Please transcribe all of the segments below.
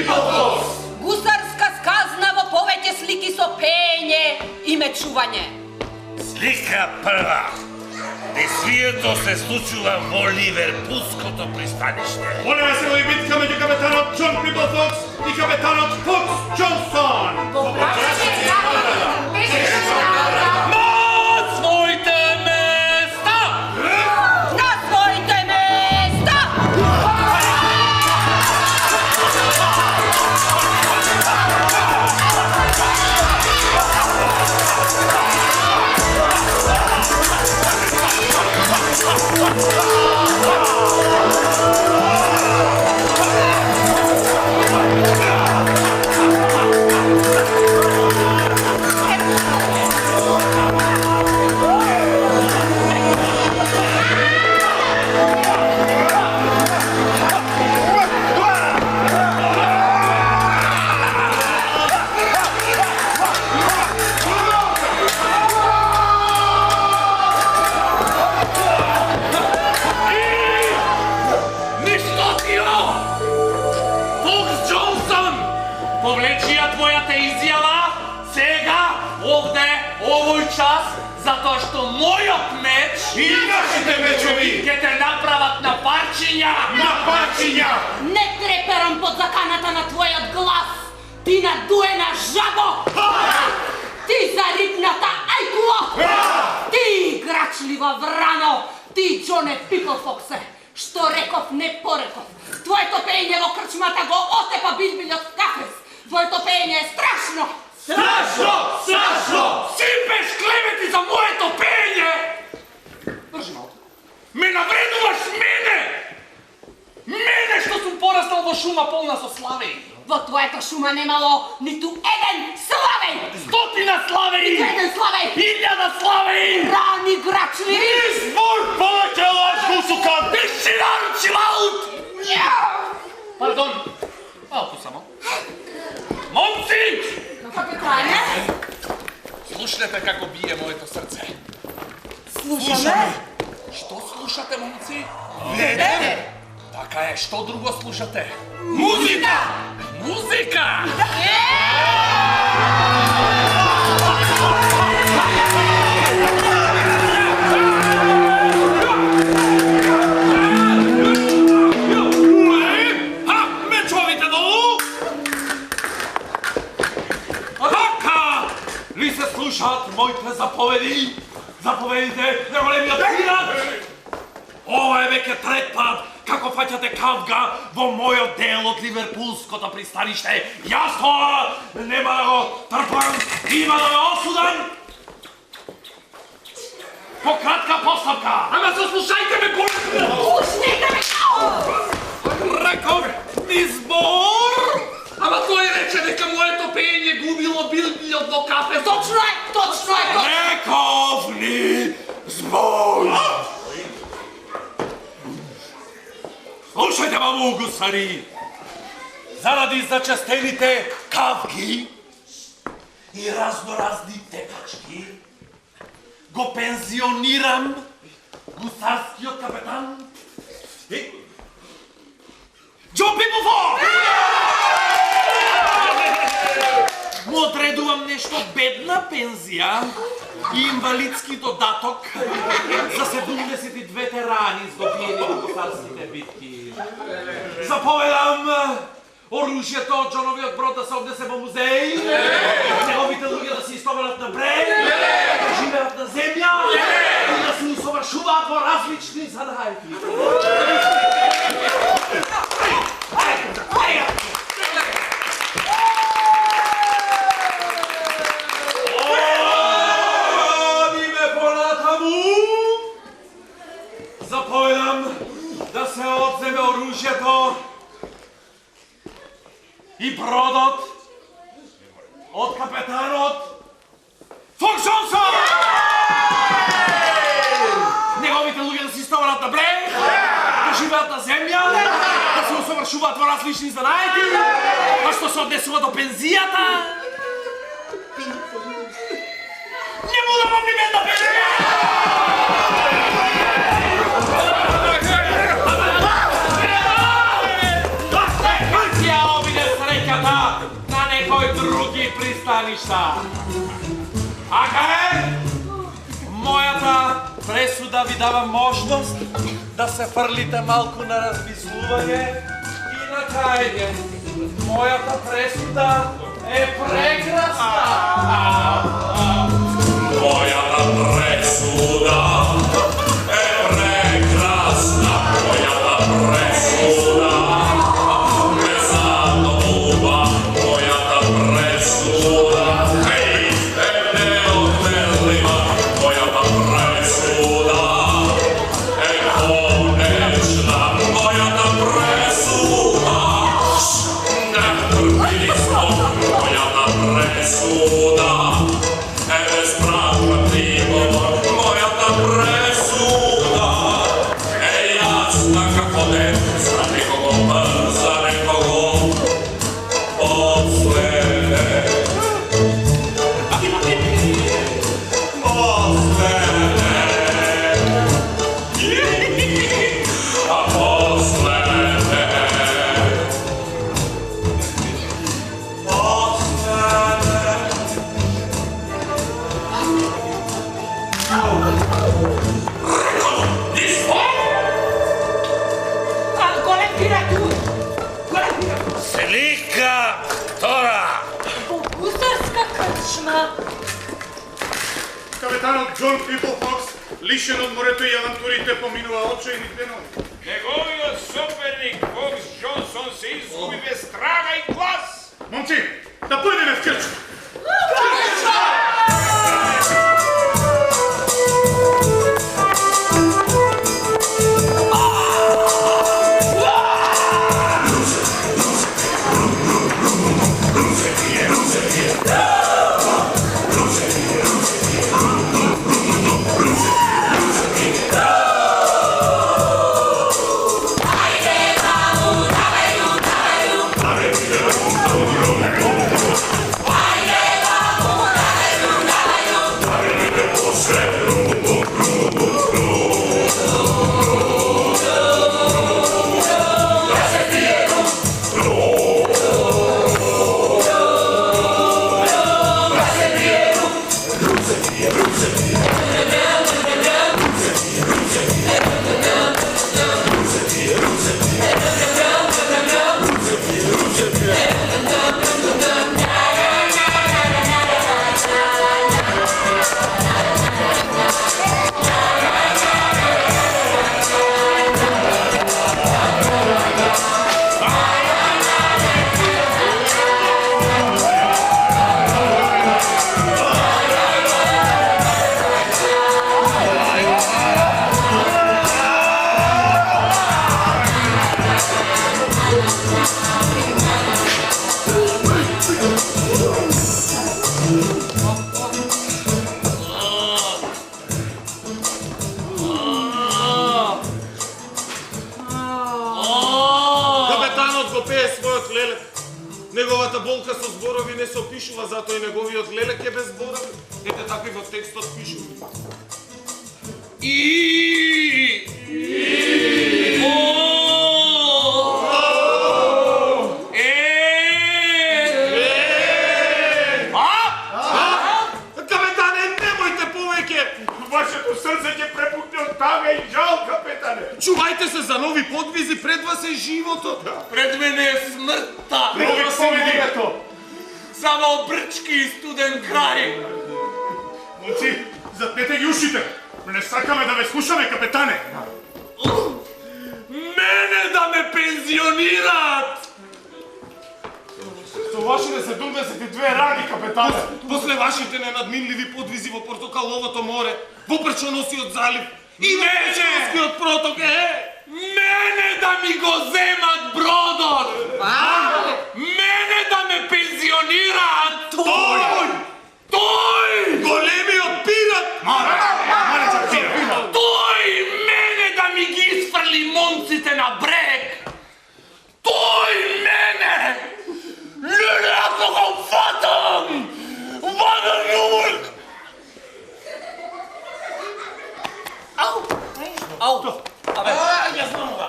People Fox! Gusarska skazna vo povete sliky so penje i mečuvanje. Slika prva. Десвието се случува во Ливерпулското пристаниште. Она се води битка меѓу капетанот Джон People Fox и капетанот Фокс Джонсон. На своите места! Na svojte mesta! Затоа што мојот меч И нашите мечови ќе те направат на парчиња! на парчиња! Не треперам под заканата на твојот глас, ти надуена жабо! Ти зарипната ајкуло! Ти играчлива врано! Ти Джоне People Foxe! Што реков, не пореков! Твоето пеење во крчмата го отепа билбилјот кафес! Твоето пеење е страшно! Страшно! Страшно! Сипеш клевети за моето пеење! Држи малко. Ме навредуваш мене! Мене што сум пораснал во шума полна со славеи! Во твојата шума немало ниту еден славеј! 100 славеи! Еден славеј! 1000 славеи! Рани грачливи! Избор повеќе лаж гусукан! Ти шилаут! Пардон, малку само. Момци! Капитане? Слушнете како бие моето срце. Слушаме? Што слушате, момци? Веде! Така е, што друго слушате? Музика! Музика! Мечовите долу! Така! Ли се слушаат моите заповеди? Заповедите на големиот пират? Ова е веќе трет пат како фаќате кавга во мојот дел од Ливерпулското пристаниште. Јас тоа нема да го трпам, има да ме осудам. По кратка поставка. Ама заслушајте ме голем. Пуснете ме! Реков избор. Ама тој рече дека моето пеење губило билбилјот во кафе. Точно е! Точно е! Реков ни збор. Слушајте, маму, гусари! Заради зачестените кавги и разноразни тепачки, го пензионирам гусарскиот капетан Джон People Fox! Му одредувам нешто бедна пензија и инвалидски додаток за 72 рани здобиени во гусарските битки. Заповедам оружјето од Джоновиот брод да се однесе во музеј, неговите луѓе да се истоварат на брег, да живеат на земја и да се усовршуваат во различни занајки. Заповедам да се одземе оружјето и бродот од капетанот Фокс Джонсон! Неговите луѓе да се истоварат на брег, да живеат на земја, да се усовршуваат во различни занајки, а што се однесува до пензијата, не му да вам бедна пензија! Ја обиде среќа неща. Ака моята пресуда ви дава можност да се фърлите малко на размислување и на кајање. Моята пресуда е прекрасна. Моята пресуда е прекрасна. Моята пресуда ме задумува. Моята пресуда е неотменлива. Моята пресуда е конечна. Моята пресуда моята пресуда е безправна приговор. Моята пресуда е ясна како ден за некого, за некого после. Слика втора. Гусарска крчма. Капетанот Джон Пиплфокс, лишен од морето и авантурите, поминува очајни денови. Неговиот соперник Фокс Джонсон се изгуби без трага и глас. Момци, да појдеме в крчма. Неговата болка со зборови не се опишува, затоа и неговиот лелек е без зборови. Ете така и во текстот пишува. Капетане, немојте повеќе! Вашето срце ќе препукне од тага и жал, капетане! Чувајте се за нови подвизи, пред вас е животот. Пред мене е смртта. Повеќе поведигато! Само брчки и студен крај. Момци, затнете ги ушите! Не сакаме да ве слушаме, капетане! Мене да ме пензионираат! Со вашите 72 рани, капетане! После вашите ненадминливи подвизи во Портокаловото море, во Прчоносиот залив и во Печенскиот проток, Мене да ми го земат бродот! Мене да ме пензионираат! Тој! големиот пират! Мале чак пира! Тој мене да ми ги изфрли момците на брег! Тој мене! Леле, ако го фатам! Вада јувак! Ау! Абе, ја знам ова.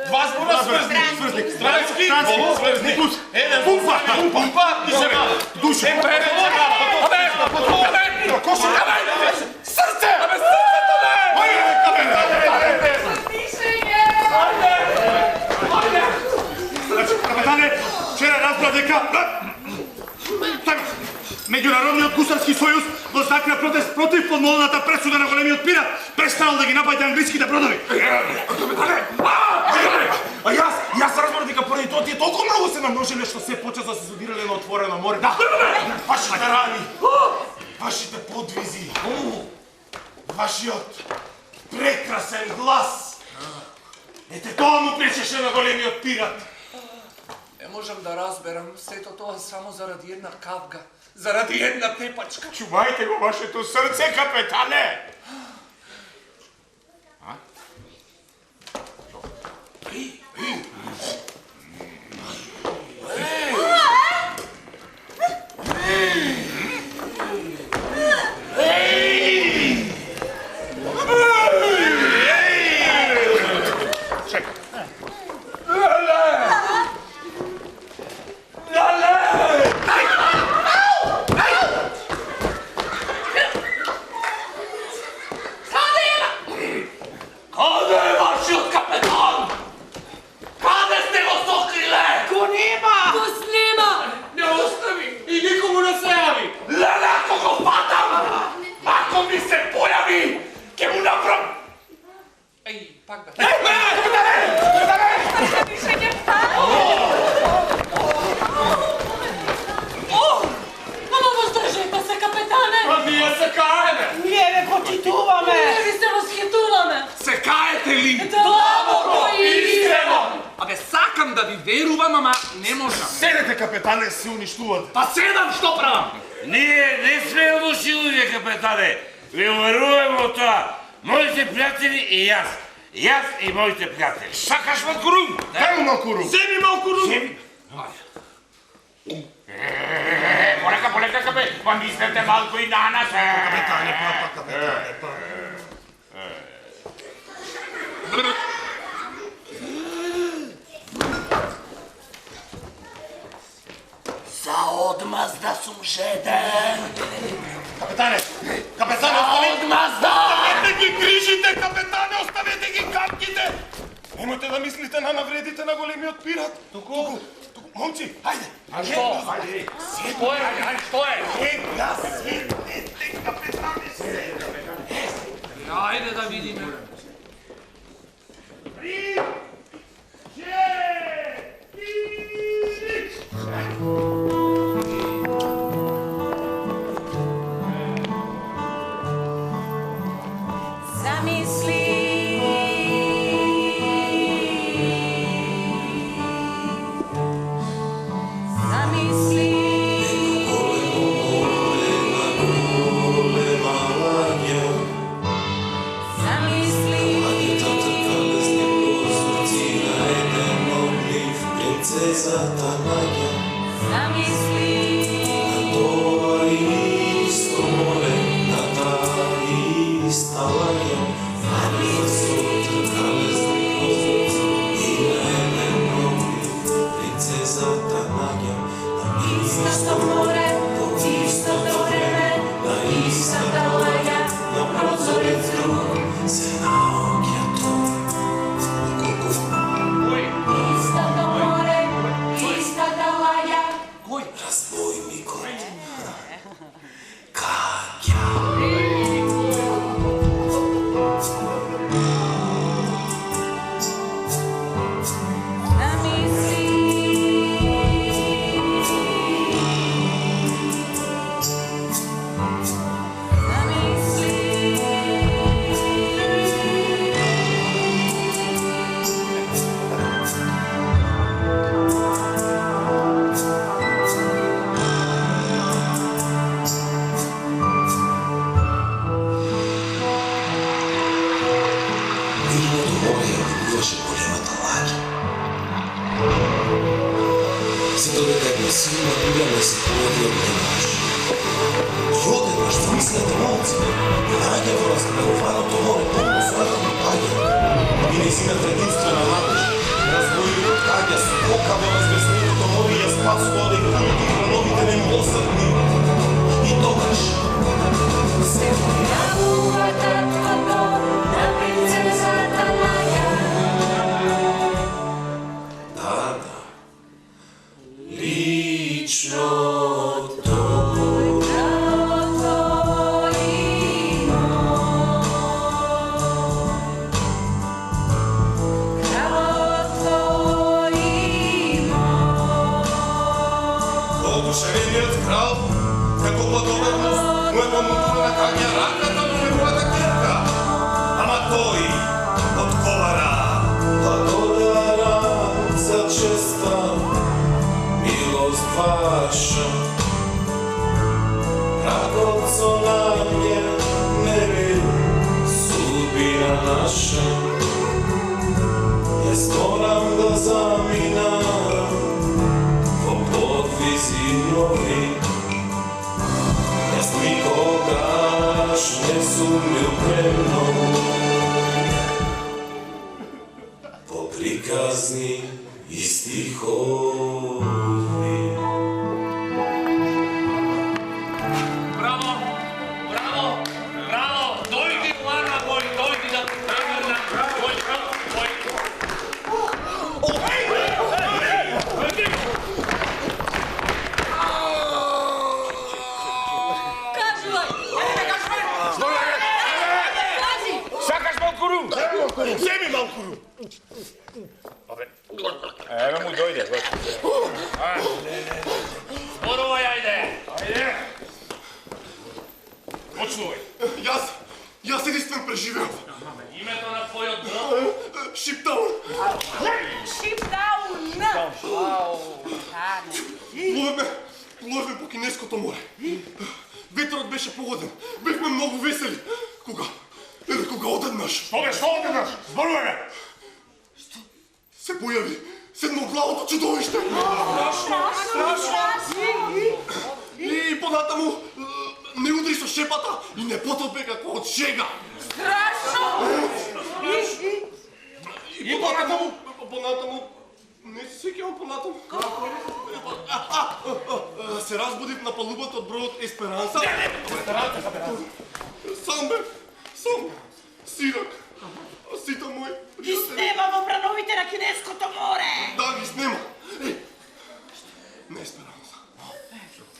Два збора сврзани. свързник. Здравейски, свързник. Пумпа. И сега. Душа. Сърце! Капетане, вчера разбрах дека Меѓународниот гусарски сојуз го закна протест против подмолната пресуда на големиот пират, престанал да ги напаѓа англиските бродови. А јас разбрах дека поради тоа тие толку многу се намножиле што се почеса се судирале на отворено море. Да, вашите рани, вашите подвизи, вашиот прекрасен глас. Ете тоа му пречеше на големиот пират. Не можам да разберам сето тоа само заради една кавга, заради една тепачка. Чувајте го вашето срце, капетане. Седете, капетане, се уништувате. Па седам, што правам? Ние не сме лоши луѓе, капетане. Ви уверуваме во тоа. Моите пријатели и јас. Јас и моите пријатели. Сакаш малкурум? Дај му малкурум. Земи малкурум. Полека, капе, помислете малку и на нас. Капетане, капетане. За одмаз да сум жеден. Капетане, оставете! Одмаз да! Оставете ги грижите, капетане, оставете ги капките! Немојте да мислите на навредите на големиот пират. Туку, момци, хајде! А што? Што е? Што е? Седнете, капетане, седнете! Ајде да видиме. Единствена младеж, разбои од каѓа Јас сум покавал звездното море, јас пасувал и куки храновите немилосрдни. И тогаш се појавува таткото на принцезата Маја. Да, лично Одушевениот крал, како благодарност, му е помогнал на каѓа раката на неговата кирка. Ама тој одговара: благодарам за честа милост ваша. Ракот со намјер не бил судбина наша. Јас морам да заминам во подвизи нови. Јас никогаш не сум бил премногу по приказни и стихови. Браво, браво, браво! Дојди, Лана, мој, дојди да преврна твој крв, твој... Сакаш малку рум? Земи малку рум. Еве му дојде, господи. Зборувај, ајде! Ајде! Почнувај. Јас единствен преживеав. Името на твојот брат? Шиптаун. Пловевме по Кинеското море. Ветерот беше погоден. Бевме многу весели. Кога одеднаш Што одеднаш? Зборувај ме! се појави седмоглавото чудовиште. И понатаму не удри со шепата и не потопе како од шега. И понатаму не се сеќавам понатаму. Се разбудив на палубата од бродот Есперанса. Сам бе, сирак. Сите мои Ги снема во брановите на Кинеското море! Да, ги снема. Не Есперанса.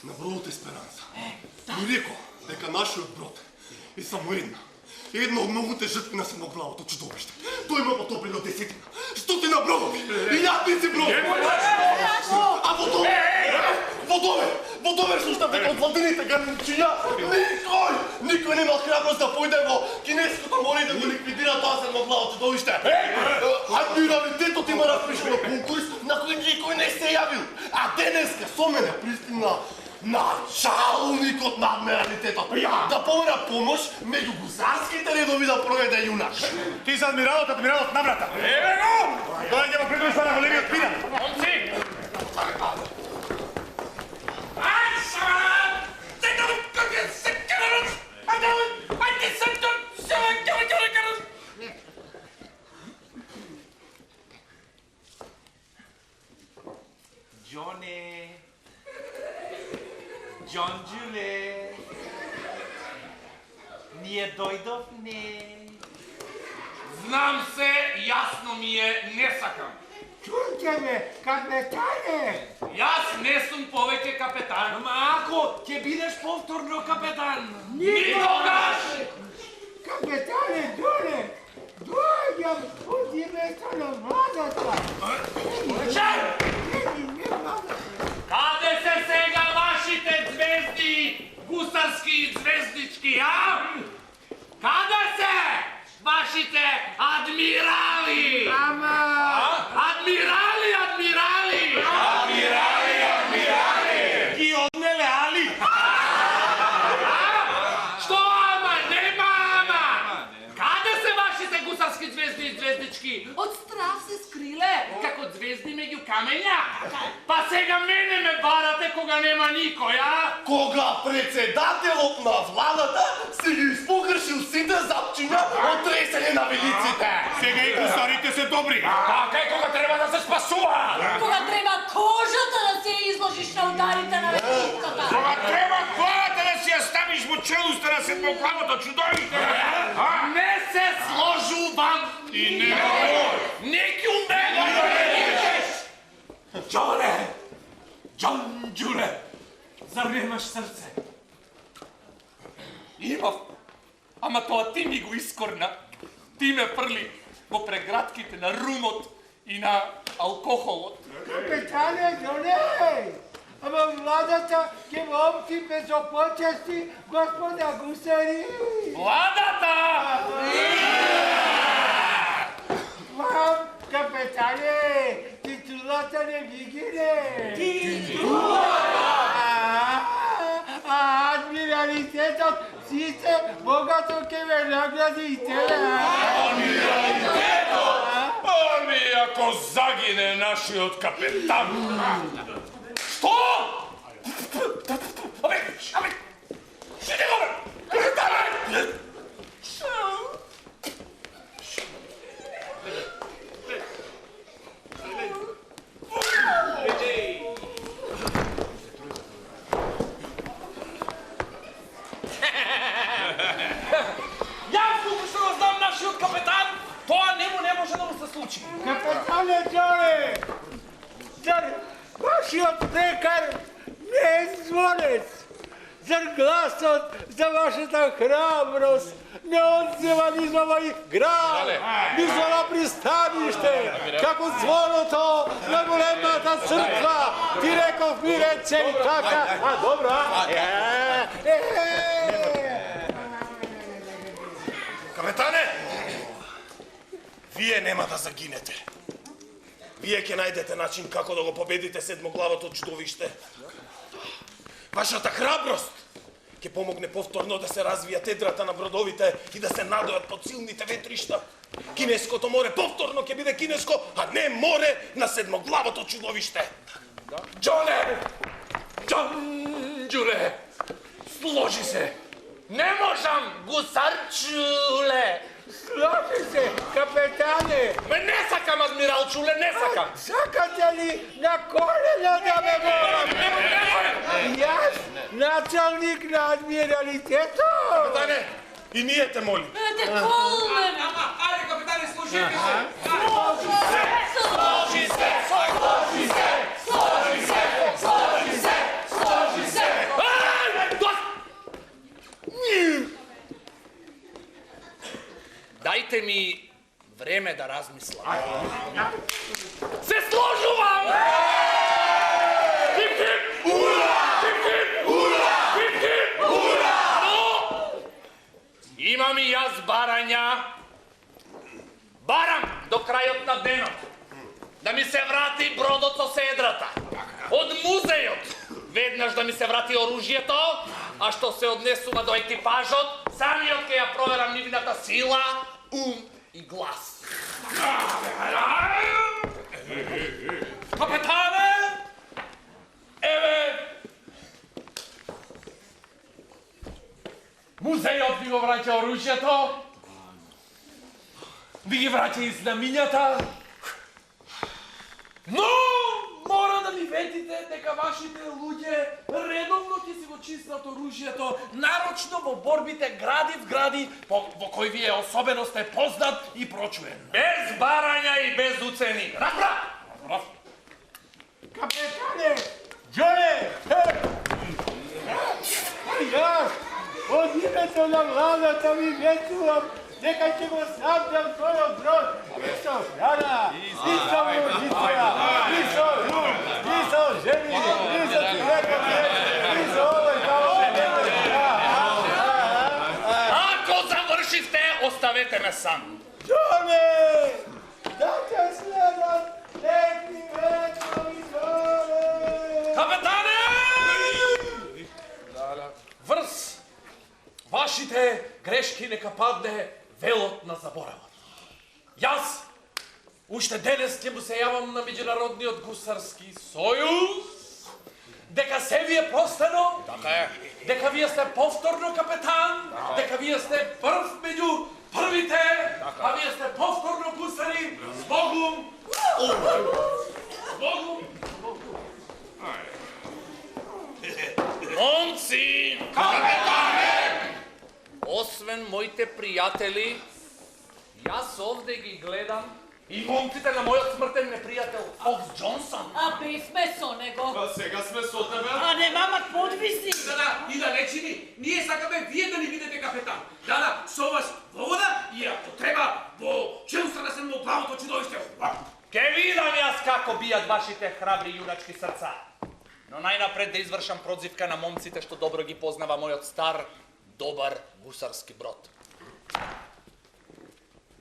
На бродот Есперанса. Ми рекол дека нашиот брод е само една од многуте жртви на седмоглавото чудовиште. Тој има потопено десетина, стотина бродови, илјадници бродови. А во довер слушнав дека од владините гарничиња никој немал храброст да појде во Кинеското море и да го ликвидира тоа седмоглаво чудовиште. Адмиралитетот има распишано конкурс на кој никој не се јавил. А денеска со мене пристигна началникот на адмиралитетот да помена помош меѓу гусарските редови да проведе јунак. Ти си адмиралот на брата. Еве го! Доаѓа во придруштво на големиот пират. Момци! Џонџуле, ние дојдовме. Знам се, јасно ми е, не сакам. Чујте ме, капетане! Јас не сум повеќе капетан. Ама ако ќе бидеш повторно капетан? Никогаш! Капетане, доле! Дојдам од името на владата! Каде се сега вашите звезди, гусарски и звездички, а? Каде се вашите адмирали? Адмирали! Ги однеле, али? Што ама? Нема ама! Каде се вашите гусарски звезди и звездички? Од страх се скриле, како звезди меѓу камења. Па сега мене ме барате кога нема никој, а? Кога председателот на владата си ги испогршил сите запчиња од тресење на велиците. Сега и гусарите се добри. Така е кога треба да се спасува. челюстта на седмоглавото чудовище! Не се сложувам! И не говори! Неки умре! Джоле! Джонджуле! Зар немаш сърце? Имав. Ама тоа ти ми го искорна. Ти ме фрли во преградките на румот и на алкохолот. Капитане, Джоле! Ама владата ќе момци безопочести господа гусари! Владата! Вам, капитане, титулата не вигине! Адмиралитетот си се богато ќе ме наградите! Ами ако загине нашиот капетан! Што? Абе, шите го, бе! Капитане! Јас колку што го знам нашиот капетан, тоа не може да му се случи. Капитане Джоле! Зар вашиот лекар не е звонец? Зар гласот за вашата храброст не одзева низ овој град, низ ова пристаниште, како звоното на големата црква? Ти реков ми рече и така, а добро, Капетане! Вие нема да загинете. Вие ќе најдете начин како да го победите седмоглавото чудовиште. Вашата храброст ќе помогне повторно да се развијат едрата на бродовите и да се надојат под силните ветришта. Кинеското море повторно ќе биде кинеско, а не море на седмоглавото чудовиште. Джоле! Джонджуле! Сложи се! Не можам, гусарчуле! Сложи се, капетане! Ме не сакам, адмиралчуле, не сакам! Сакате ли на колена да ме молам? Јас, началник на адмиралитетот? Капетане, и ние те молим. Те колмен! Ајде, капитане, слушайте се! Сложи се! Сложи се! Сложи се! Сложи се! Сложи се! Дайте ми време да размислам. Се сложувам! Хип-хип! Ура! Хип-хип! Ура! Хип-хип! Ура! Но имам и јас барања. Барам до крајот на денот да ми се врати бродот со седрата. Од музејот веднаш да ми се врати оружјето, а што се однесува до екипажот, самиот ќе ја проверам нивната сила, ум и глас. Капетане! Еве! Музејот ви го враќа оружјето. Ви ги враќа и знамињата. Но мора да ми ветите дека вашите луѓе редовно ќе си го чистат оружјето, нарочно во борбите гради в гради, во кои вие особено сте познат и прочуен. Без барања и без уцени. Разбра? Капетане! Джоле! Јас, од името на владата ви ветувам дека ќе го снабдам тојот брод и со храна, и со муниция, и со лук, и со жени, и со човекот, и со овој Ако завршивте, оставете ме сам. Джоле! Да те следат некни ветови, Джоле! Капетане! Врз! Вашите грешки нека падне велот на заборавот. Јас уште денес ќе му се јавам на Меѓународниот гусарски сојуз, дека се ви е простено, дека вие сте повторно капетан, дека вие сте прв меѓу првите, а вие сте повторно гусари, с Богум! С Богум! Момци! Капетане! освен моите пријатели, јас овде ги гледам и момците на мојот смртен непријател, Фокс Джонсон. А бисме со него. А сега сме со тебе. А немамат подвиси. Да, и да речи ние сакаме вие да ни бидете капетан. Да, со вас во вода и ако треба во челуста да се во плавото чудовиште. Ке видам јас како бијат вашите храбри јуначки срца. Но најнапред да извршам прозивка на момците што добро ги познава мојот стар, добар гусарски брод.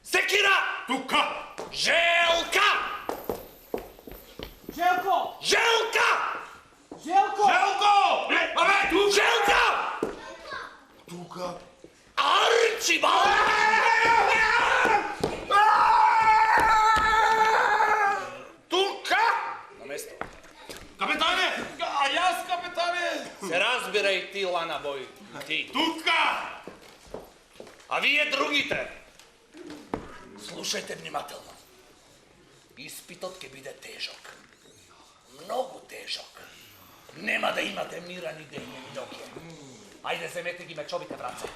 Секира! Тука! Желка! Željko! Желка! Željko! Желко! Абе, тука! Желка! Тука. Арчибал! Тука! На место. Капетане! А јас, капетане! Се разбирај ти, Лана Бој, ти. Тука! А вие другите, слушајте внимателно. Испитот ќе биде тежок. Многу тежок. Нема да имате мира ни дење ни ноќе. Ајде, земете ги мечовите, братце.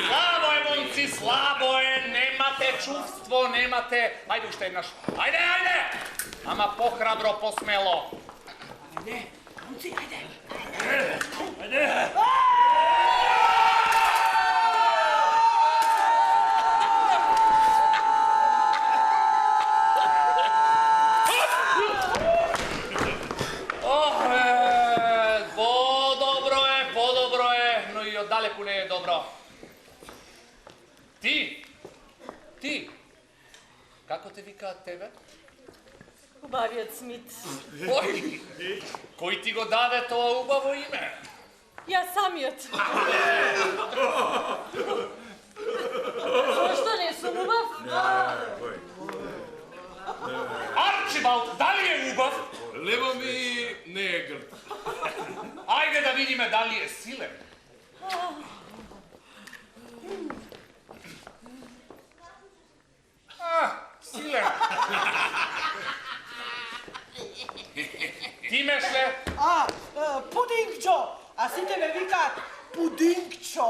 Слабо е, момци, слабо е, немате чувство, немате... Ајде уште еднаш. Ајде, ајде! Ама похрабро, посмело. Ајде, момци, ајде. Подобро е, но и оддалеку не е добро. Ти, како те викаат тебе? Убавиот Смит. Ој, кој ти го даде тоа убаво име? Ја самиот. Зошто не сум убав? Арчибалд, дали е убав? Лево ми не е грд. Ајде да видиме дали е силен. Силен. Ти мешле? Pudingčo! A sите me vikаат Pudingčo!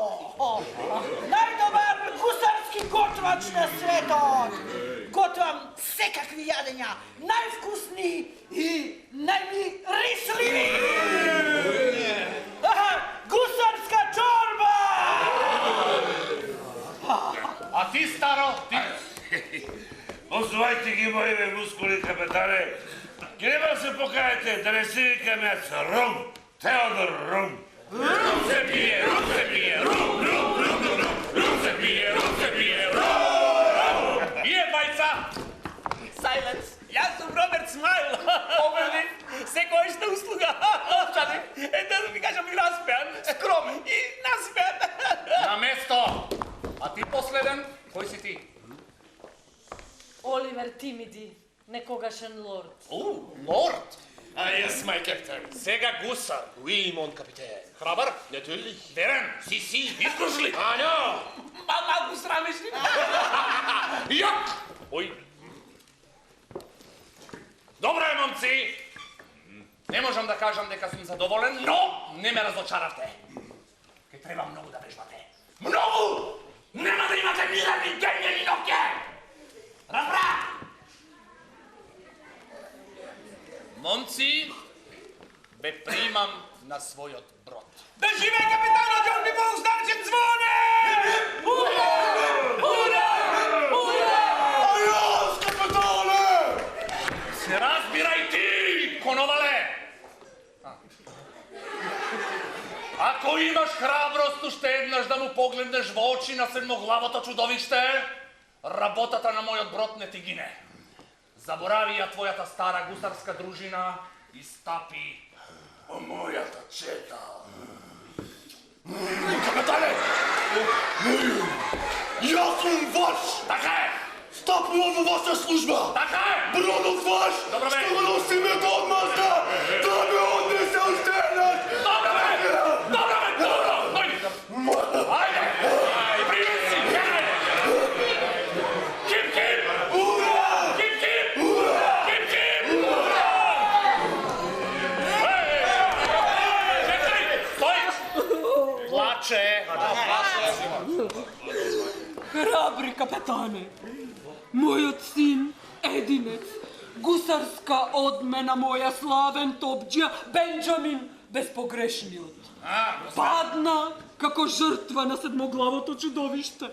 Најдобар гусарски готвач на светот! Готвам секакви јадења, највкусни и најмирисливи! Гусарска чорба! А ти, старо, ти... Озвајте ги моите мускули, капетане. Треба се покајате да не се викам јас Рум, Теодор Рум. Рум се пие, рум се пие, рум, рум, рум, рум, рум се пие, рум се пие, рум. Вие, бајца! Silence. Јас сум Роберт Смайл. Оберни, секој што услуга. Овчани, да ви кажам и наспеан. Скромен и наспеан. На место! А ти последен, кој си ти? Оливер Тимиди, некогашен лорд. Лорд? Yes, my captain. Сега гусар. Oui, mon capitaine. Храбар? Natürlich. Верен, си, издружли. Аня! Малку срамеш ли? Јак! Ој. Добро е, момци. Не можам да кажам дека сум задоволен, но не ме разочаравте. Ке треба многу да вежбате. Многу! Нема да имате мира ни дење ни ноќе! Разбра! Момци, бе примам на својот брод. Да живее капитанот Џон Бибол Старчев звоне! Ура! Ура! Ура! А јас, капитане! Се разбирај ти, коновале! Ако имаш храброст уште еднаш да му погледнеш во очи на седмоглавото чудовиште, работата на мојот брод не ти гине. Заборави ја твојата стара гусарска дружина и стапи во мојата чета. Капитане! Јас сум ваш! Така е! Стапувам во ваша служба! Така е! Бродот ваш! Добро бе! Што го носи името од мазда! Да ме однесе уште еднаш! Добро бе! Добро бе! Добро! ваше. Храбри капетане, мојот син, единец, гусарска одмена моја славен топџија Бенџамин, безпогрешниот. Падна како жртва на седмоглавото чудовиште.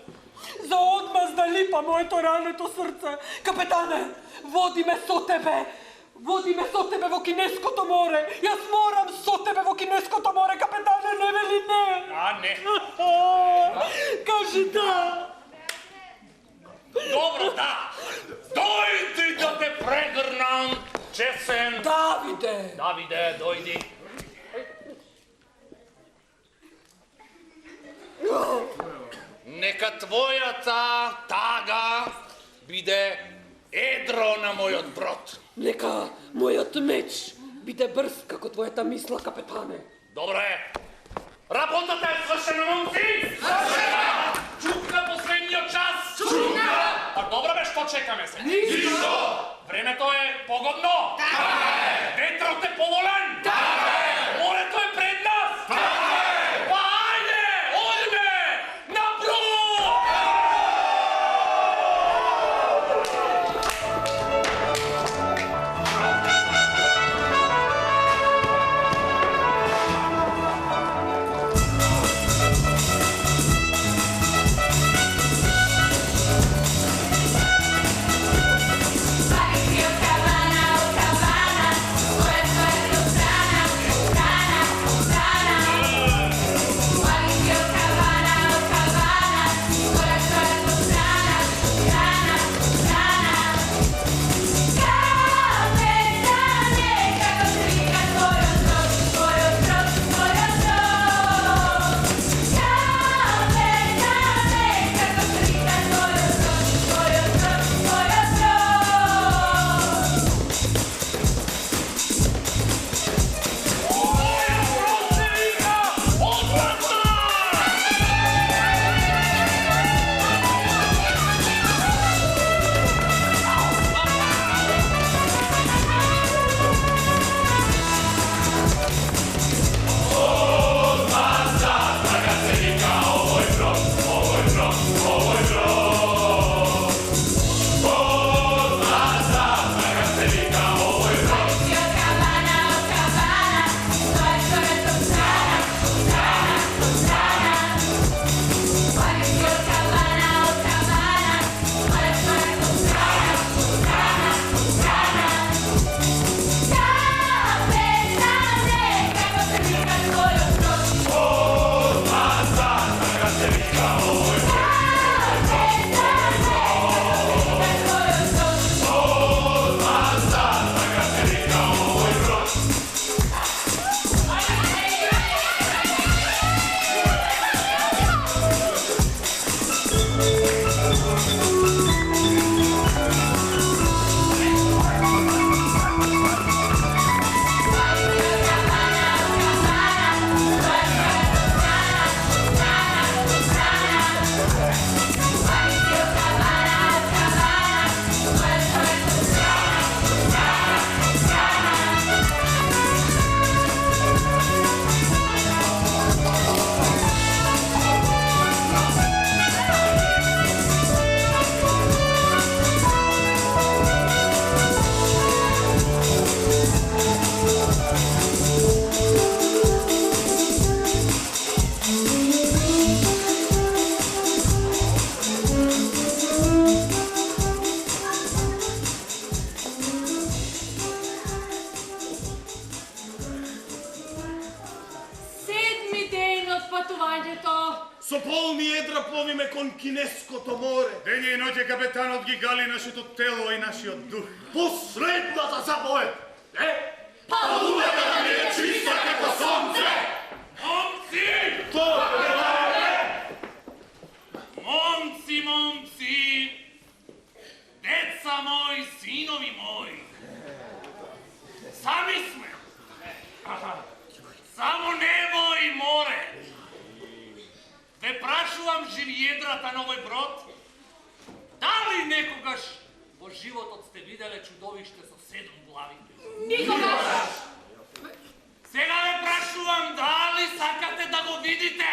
За одмаз да липа моето рането срце. Капетане, води ме со тебе во Кинеското море. Јас морам со тебе во Кинеското море, капетане, не вели не. Не. Кажи да. Добро, да. Дојди да те прегрнам, чесен. Давиде, дојди. Нека твојата тага биде едро на мојот брод. нека мојот меч биде брз како твојата мисла, капетане. Добре. Работата е свршена, момци! Свршена! Чукна последниот час! Чукна! Па добро бе, што чекаме се? Ништо! Времето е погодно! Така е! Ветрот е поволен! Така е! Морето е пред нас! Така е! Па ајде! Одиме! Напру! Со полни едра пловиме кон Кинеското море. Дење и ноќе капетанот ги гали нашето тело и нашиот дух. Последната заповед е Палубата да ми е чиста како сонце! Момци! Момци, момци! Деца мои, синови мои! Сами сме! Само небо и море! Ве прашувам живиедрата на овој брод, дали некогаш во животот сте виделе чудовиште со 7 глави? Никогаш! Сега ве прашувам, дали сакате да го видите?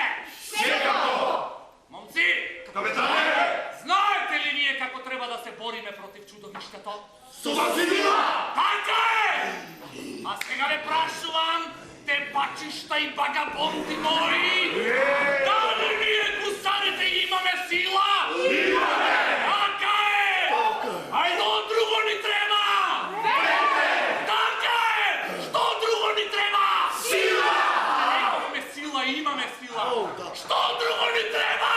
Така е! А сега ве прашувам, те бачишта и багабонти мои, дали ние гусарите имаме сила? Имаме! Така е! Ајде, друго ни треба! Така е! Што друго ни треба? Сила! Имаме сила, имаме сила. Што друго ни треба?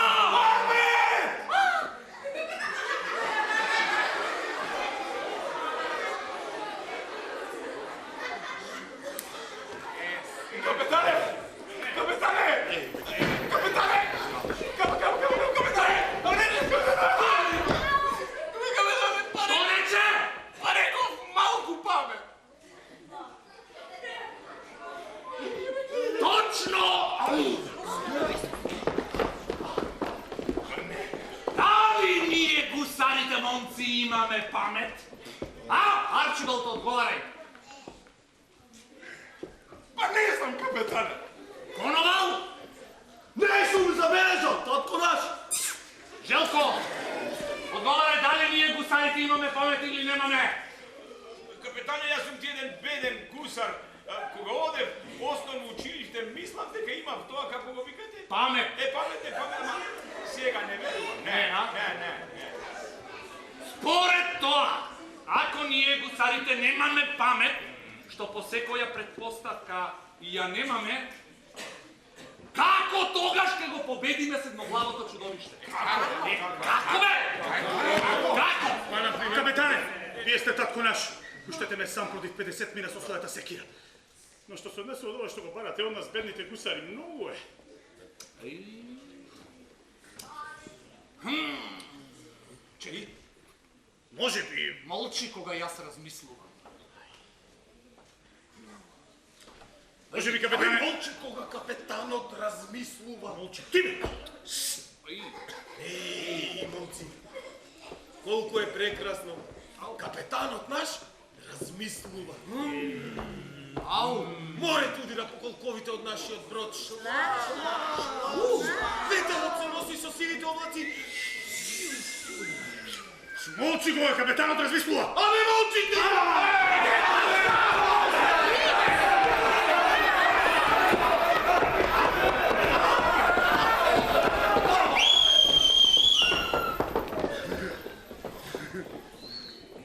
Имаме памет. Арчибалд, одговарај. Па не сум, капетане. Коновал? Не сум забележал, татко наш. Желко, одговарај дали ние гусарите имаме памет или немаме? Капетане, јас сум ти еден беден гусар. Кога одев в основно училиште, мислам дека имав тоа, како го викате? Памет. Памет, ама сега не верувам. Не. Според тоа, ако ние гусарите немаме памет, што по секоја предпоставка и ја немаме, како тогаш ќе го победиме седмоглавото чудовиште? Како бе? Како? Капетане, вие сте татко наш. Пуштете ме сам против 50 мина со својата секира. Но што се однесува од ова што го барате од нас бедните гусари, многу е. Чеки, Може би... молчи кога јас размислувам. Може би, капетане... Молчи кога капетанот размислува. Молчи, ти ме! Еј, момци, колку е прекрасно. Капетанот наш размислува. Морето удира по колковите од нашиот брод. Ветерот се носи со сивите облаци. Молчи го, капетанот размислува! Абе, молчите!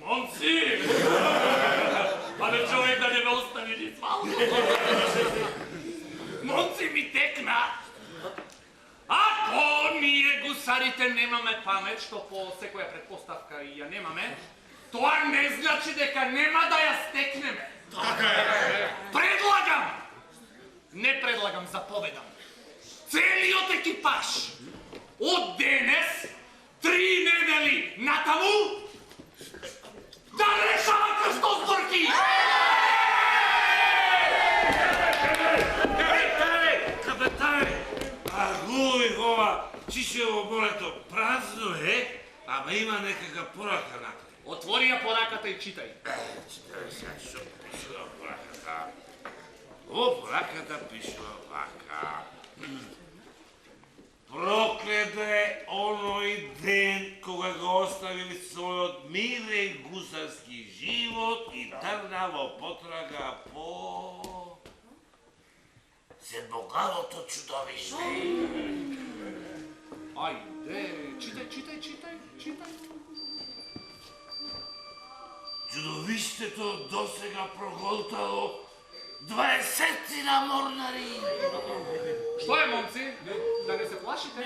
Момци! Абе, човек да не ме остави ни свал. Момци ми текна. Ако ние гусарите немаме памет, што по секоја предпоставка и ја немаме, тоа не значи дека нема да ја стекнеме. Така е. Предлагам! Не предлагам, заповедам. Целиот екипаж од денес 3 недели натаму да решава кршто зборки! Капетане, глуби ова чишево молето празно е, ама има некака порака накаде. Отвори ја пораката и читај. Читај сега што пишува пораката. Во пораката пишува вака. Проклет е оној ден кога го оставили својот мирен гусарски живот и тргна во потрага по седмоглавото чудовиште. Ајде, читај. Чудовиштето досега проголтало 20 морнари. Што е, момци? Да не се плашите?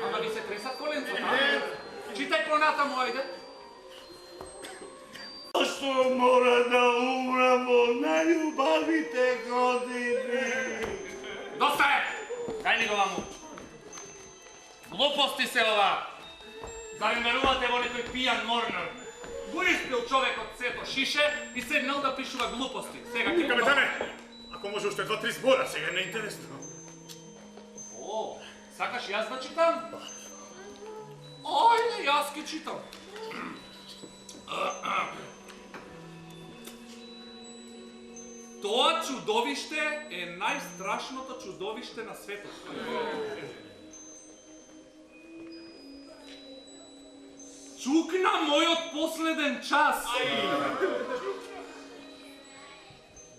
Ама ви се тресат коленцата. Читај понатаму, ајде. Што мора да умрам во најубавите години? Доста е! Дај ми го ваму. Глупости се ова. Зар верувате во некој пијан морнар? Го испил човекот сето шише и седнал да пишува глупости. Сега ќе... Капетане, ако може уште 2-3 збора, сега е неинтересно. О, сакаш јас да читам? Ајде, јас ќе читам. Тоа чудовиште е најстрашното чудовиште на светот. Čukna mojot последен час.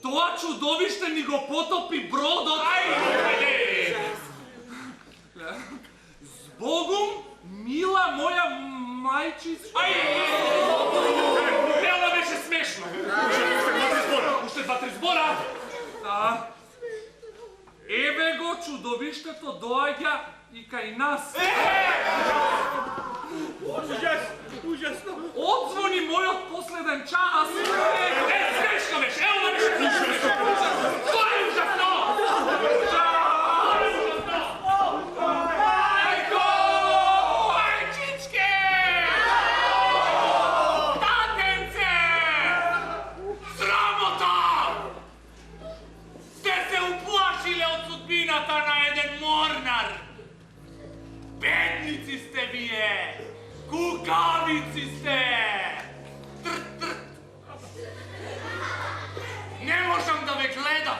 Тоа чудовиште ми го потопи бродот. Збогум, мила моја мајчица. Ела беше смешно. Уште 2-3 збора. Да. Еве го чудовиштето доаѓа и кај нас. Ужасно. Одзвони мојот последен час. Смешно беше. Ево да беше смешно. Тоа е ужасно. Мајко! Мајчичке! Татенце! Срамота! Сте се уплашиле од судбината на еден морнар. Бедници сте вие! Кукавици сте! Не можам да ве гледам!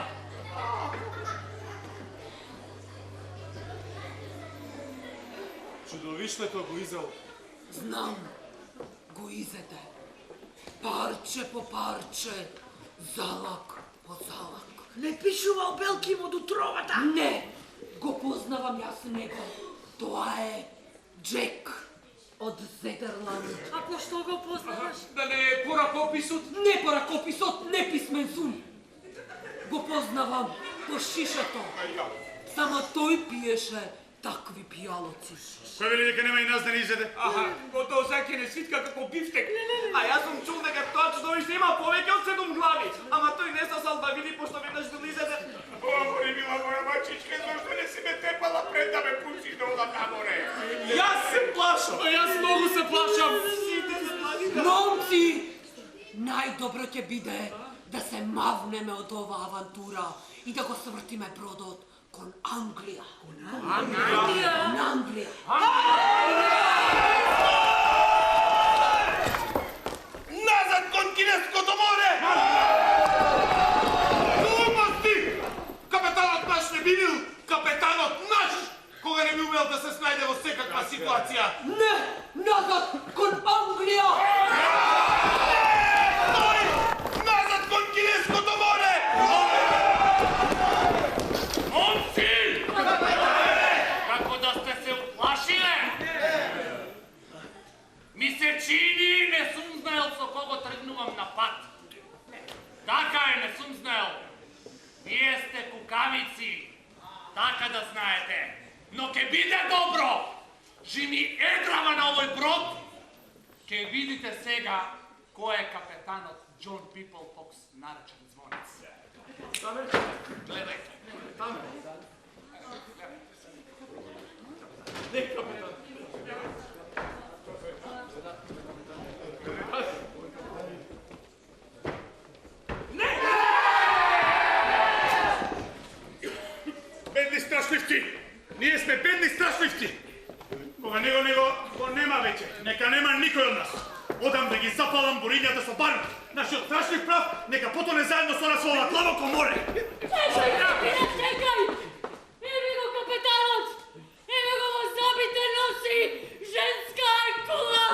Чудовиштето го изел. Знам, го изеде. Парче по парче, залак по залак. Не пишувал белки му до тровата? Не, го познавам јас него. Тоа е Джек од Зедерланд. А по што го познаваш? Да не е поракописот? Не по ракописот, не писмен сум. Го познавам по шишето. Само тој пиеше такви пијалоци. Кој вели дека нема и нас да не изеде? Аха, готово сега ќе не свитка како бифтек. А јас сум чул дека тоа чудовиште има повеќе од 7 глави. Ама тој не сасал да види пошто веднаш го изеде. Богори, мила моја мајчичка, зашто не си ме тепала пред да ме пустиш да одам нагоре? Јас се плашам. Јас многу се плашам. Момци, најдобро ќе биде да се мавнеме од ова авантура и да го свртиме бродот кон Англија. Англија? Назад кон Кинеското море! Глупости! Капетанот наш не би бил капетанот наш, кога не би умел да се снајде во секаква ситуација. Не, назад кон Англија! Назад кон Кинеското море! Момци! Како да сте се уплашиле? Ми се чини, не сум знаел со кого тргнувам на пат. Така е, не сум знаел. Вие сте кукавици, така да знаете. Но ке биде добро. Жими едрава на овој брод. Ке видите сега кој е капетанот Джон Пипл Фокс, наречен Звонец. Гледајте. Не, капетан. Бедни страшливци! Ние сме бедни страшливци! Кога него го нема веќе, нека нема никој од нас. Одам да ги запалам бурињата со барм. Нашиот страшлив прав, нека потоне заедно со нас во ова длабоко море. Чекај! Еве го капетанот! Еве го во зобите носи женска акула!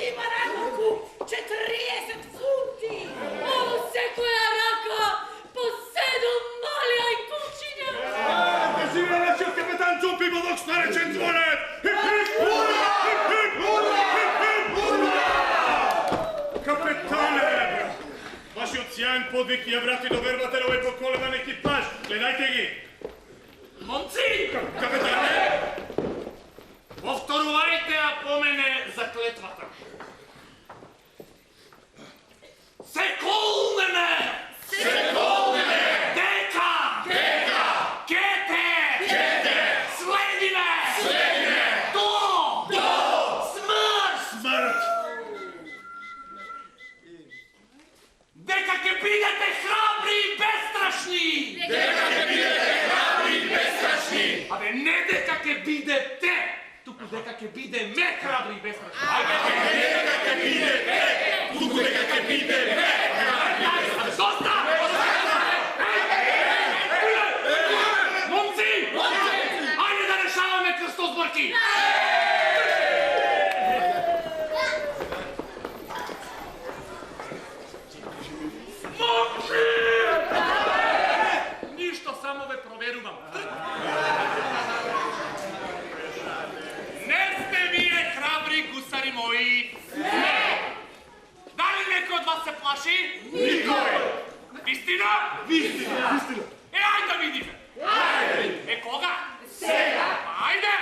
Има на руку 40 фунти! А во секоја рака по 7 мали ајкучиња! Да живее нашиот капетан Джон Пипл Фокс, наречен Звонец! Капетане! Вашиот сјаен подвиг ја врати до вербата на овој поколебан екипаж. Гледајте ги! Момци! Капетане! Повторувајте ја по мене заклетвата. Се колнеме! Дека! Кете! Следиме! До! Смрт! Дека ке бидете храбри и бестрашни! Абе, не дека ке бидете, туку дека ке бидеме храбри и бестрашни. Доста! Момци! Ајде да решаваме крстозборки! Istina. E ajde da vidimo. E koga? Сега. Ajde.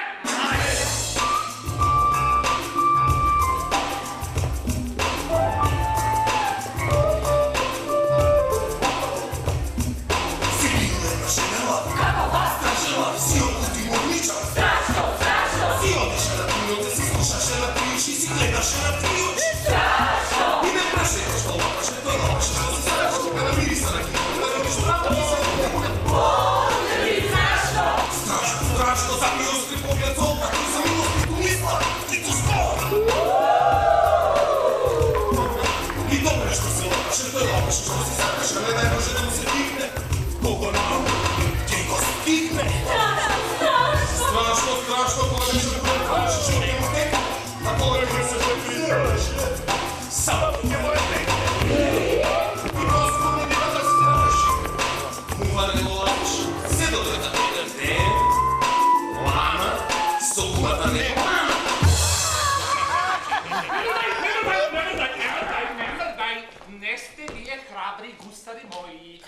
Kako vas strašila? Si okuti morniča. Strašno, strašno. Si odešla na prijode, si slušaše na priči, si gledaše na priči. Strašno. I ne prašajte što opaše, to je loše, što se strašno, kada mirisa na kipu, kada mi štrata nisam nekada. Boli, strašno. Strašno, strašno, za milostri pogled zolta, koji za milostri tu misla, ti tu skoro. I dobro je što se opaše, to je loše, što se zakaše, ne daj može da mu se dihne. Kogo nam, gdje go stigne. Strašno, strašno, koga ne može da praši, što nema teka, a koga ne može da priziraš. Samo je moje teka. I gospod ne bila da se straši. Muva ne volač, se dodeta jedan ne. Lama, sovata ne mama. Ne ste вие храбри гусари мои.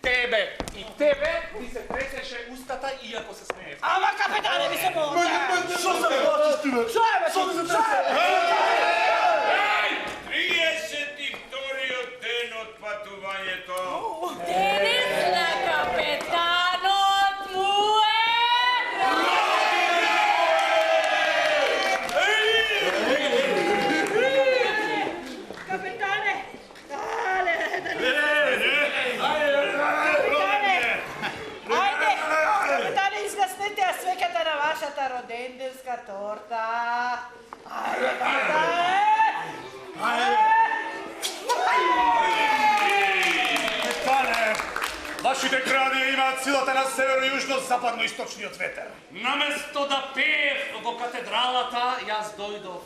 Тебе и тебе ми се тресеше устата иако се смеев. Ама капетане ми се болта! Що се плачеш ти, бе? Що е, бе? Що ти се тресе? Ей! 32-иот ден од патувањето. Денес на капетанот му Капетане! Капетане, изгаснете ја свеќата на вашата роденденска торта. Ајде, капетане! Капетане, вашите гради имаат силата на северо-јужно-западно-источниот ветер. Наместо да пеев во катедралата, јас дојдов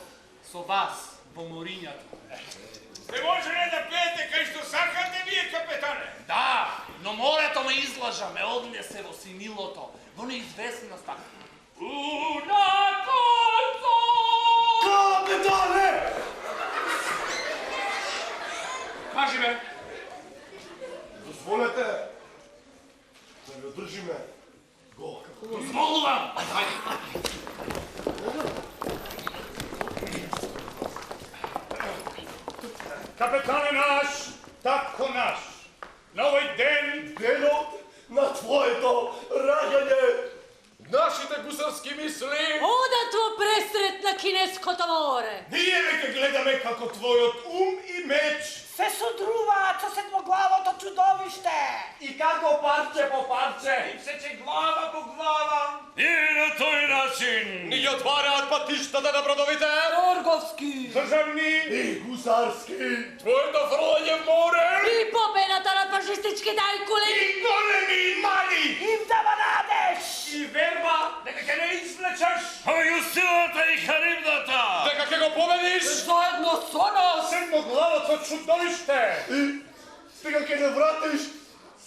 со вас во Морињата. Се може ли да пеете кај што сакате вие, капетане? Да, но морето ме излажа, ме однесе во синилото, во неизвестноста. Una cosa! Капетане! Кажи ме. Дозволете да ви одржиме гол. Дозволувам! Капетане наш, тако наш. На овој ден, Денот на твоето раѓање. Нашите гусарски мисли! Одат во пресрет на Кинеското море. ние веќе гледаме како твојот ум и меч Се содруваат со седмоглавото чудовиште. И како парче по парче. Им сече глава по глава. И на тој начин Ни ги отвараат патиштата на бродовите. Орговски. државни И гусарски. Твоето фрлање в море! И победата на фашистичките ајкули. и големи и мали. Им дава надеж. И верба дека ќе не извлечеш! помеѓу силата и харибната. Дека ќе го победиш! Заедно со нас. Седмоглавото чудовиште. И стига ќе не вратиш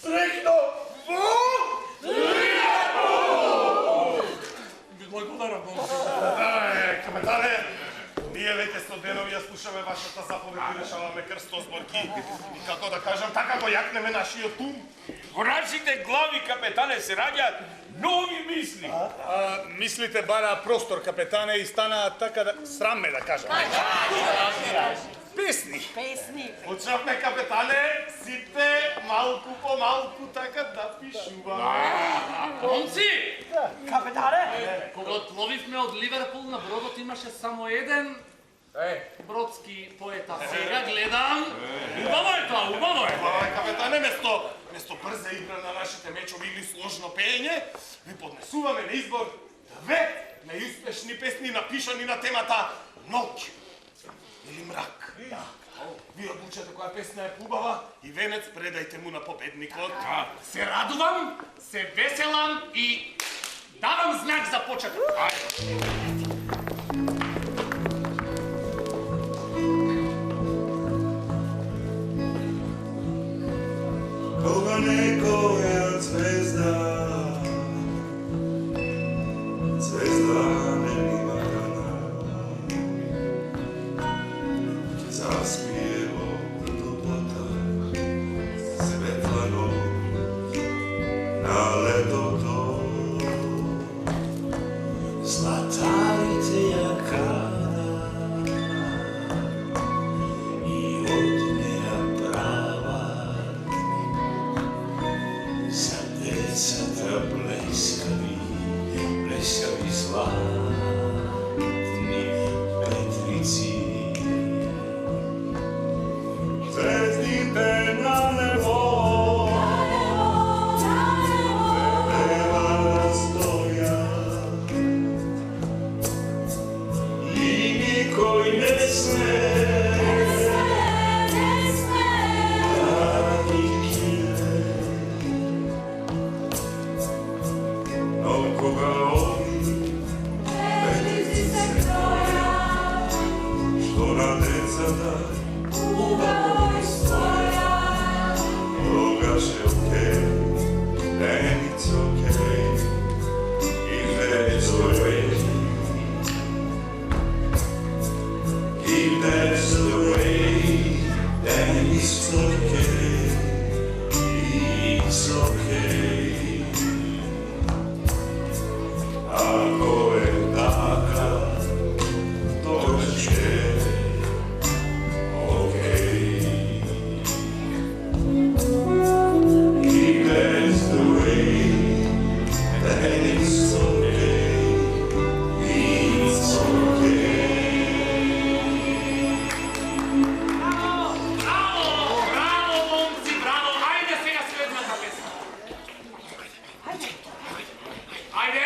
среќно во... Благодарам. Капетане, ние веќе 100 денови ја слушаме вашата заповед и решаваме крстозборки. И како да кажам, така го јакнеме нашиот ум. Во нашите глави, капетане, се раѓаат нови мисли. Мислите бара простор, капетане, и стана така да срамме да кажам. Песни. Песни. Почнавме, капетане, сите малку по малку така да пишуваме. Момци, Капетане. кога отловивме од Ливерпул на бродот имаше само еден бродски поета. Сега гледам. Убаво е тоа, убаво е. Капетане, место брза игра на нашите мечови или сложно пеење, ви поднесуваме на избор две најуспешни песни напишани на темата ноќ или мрак. Вие одлучете која песна е побава и венец предајте му на победникот. Се радувам, се веселам и давам знак за почеток. Кога некоја звезда не бива заспие во топлата zlatni Petrici. Zvezdite na nebo, vrela stoja, i nikoj ne sme, da nikine. No koga ovi, Petrici se kroja, što na deca daj, then it's okay, if that's the way, if that's the way, then it's okay, it's okay. Ako je taka, to će okay. If that's the way, then it's okay, it's okay. Bravo, momci, bravo! Ajde сега следната песна. Ajde!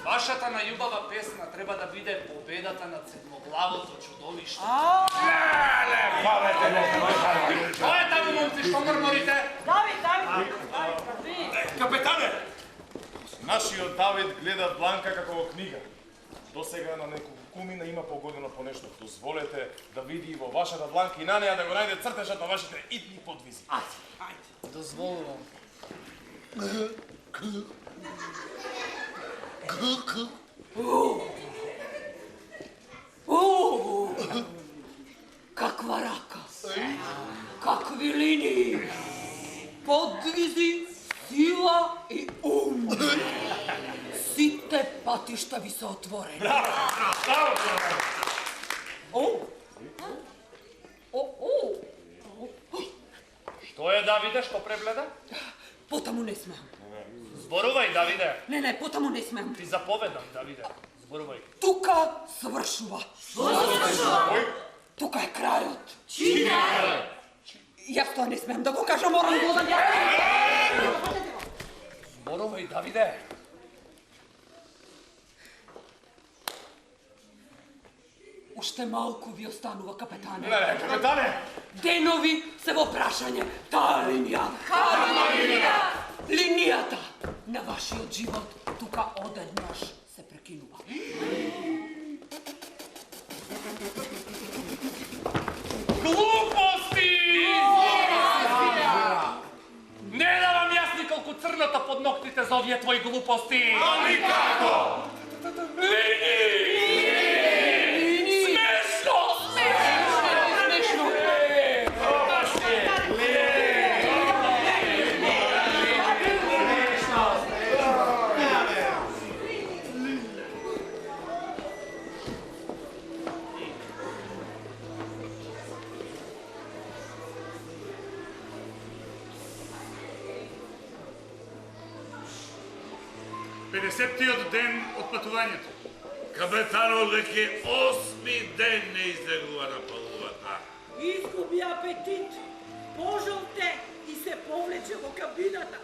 Вашата најубава песна треба да биде победата над седмоглавото чудовиште. Кој е таму, момци, што мрморите? Давид! Капетане! Нашиот Давид гледа Бланка како во книга. До сега на неколку кумина има погодено по нешто. Дозволете да види и во вашата Бланка и на неја да го најде цртежот на вашите идни подвизи. Дозволувам. Каква рака, какви линии, подвизи, сила и ум. Сите патишта ви се отворени. Што е, Давиде, што прегледа? Потаму не смеам. Зборувај, Давиде. Не, потаму не смеам. Ти заповедам, Давиде. Зборувај. Тука свршува. Тука е крајот. Чиј крајот? Јас тоа не смеам да го кажам, морам да одам јас. Зборувај, Давиде. Уште малку ви останува, капетане. Не, капетане! Денови се во прашање. Таа линија. Каква линија? Линијата на вашиот живот тука одеднаш се прекинува. Глупости! Не давам јас николку црната под ноктите за овие твои глупости. Ами како? Линии! Смешни! 50-тиот ден од патувањето. Капетанот веќе 8 ден не излегува на палубата. Изгуби апетит, пожолте и се повлече во кабината.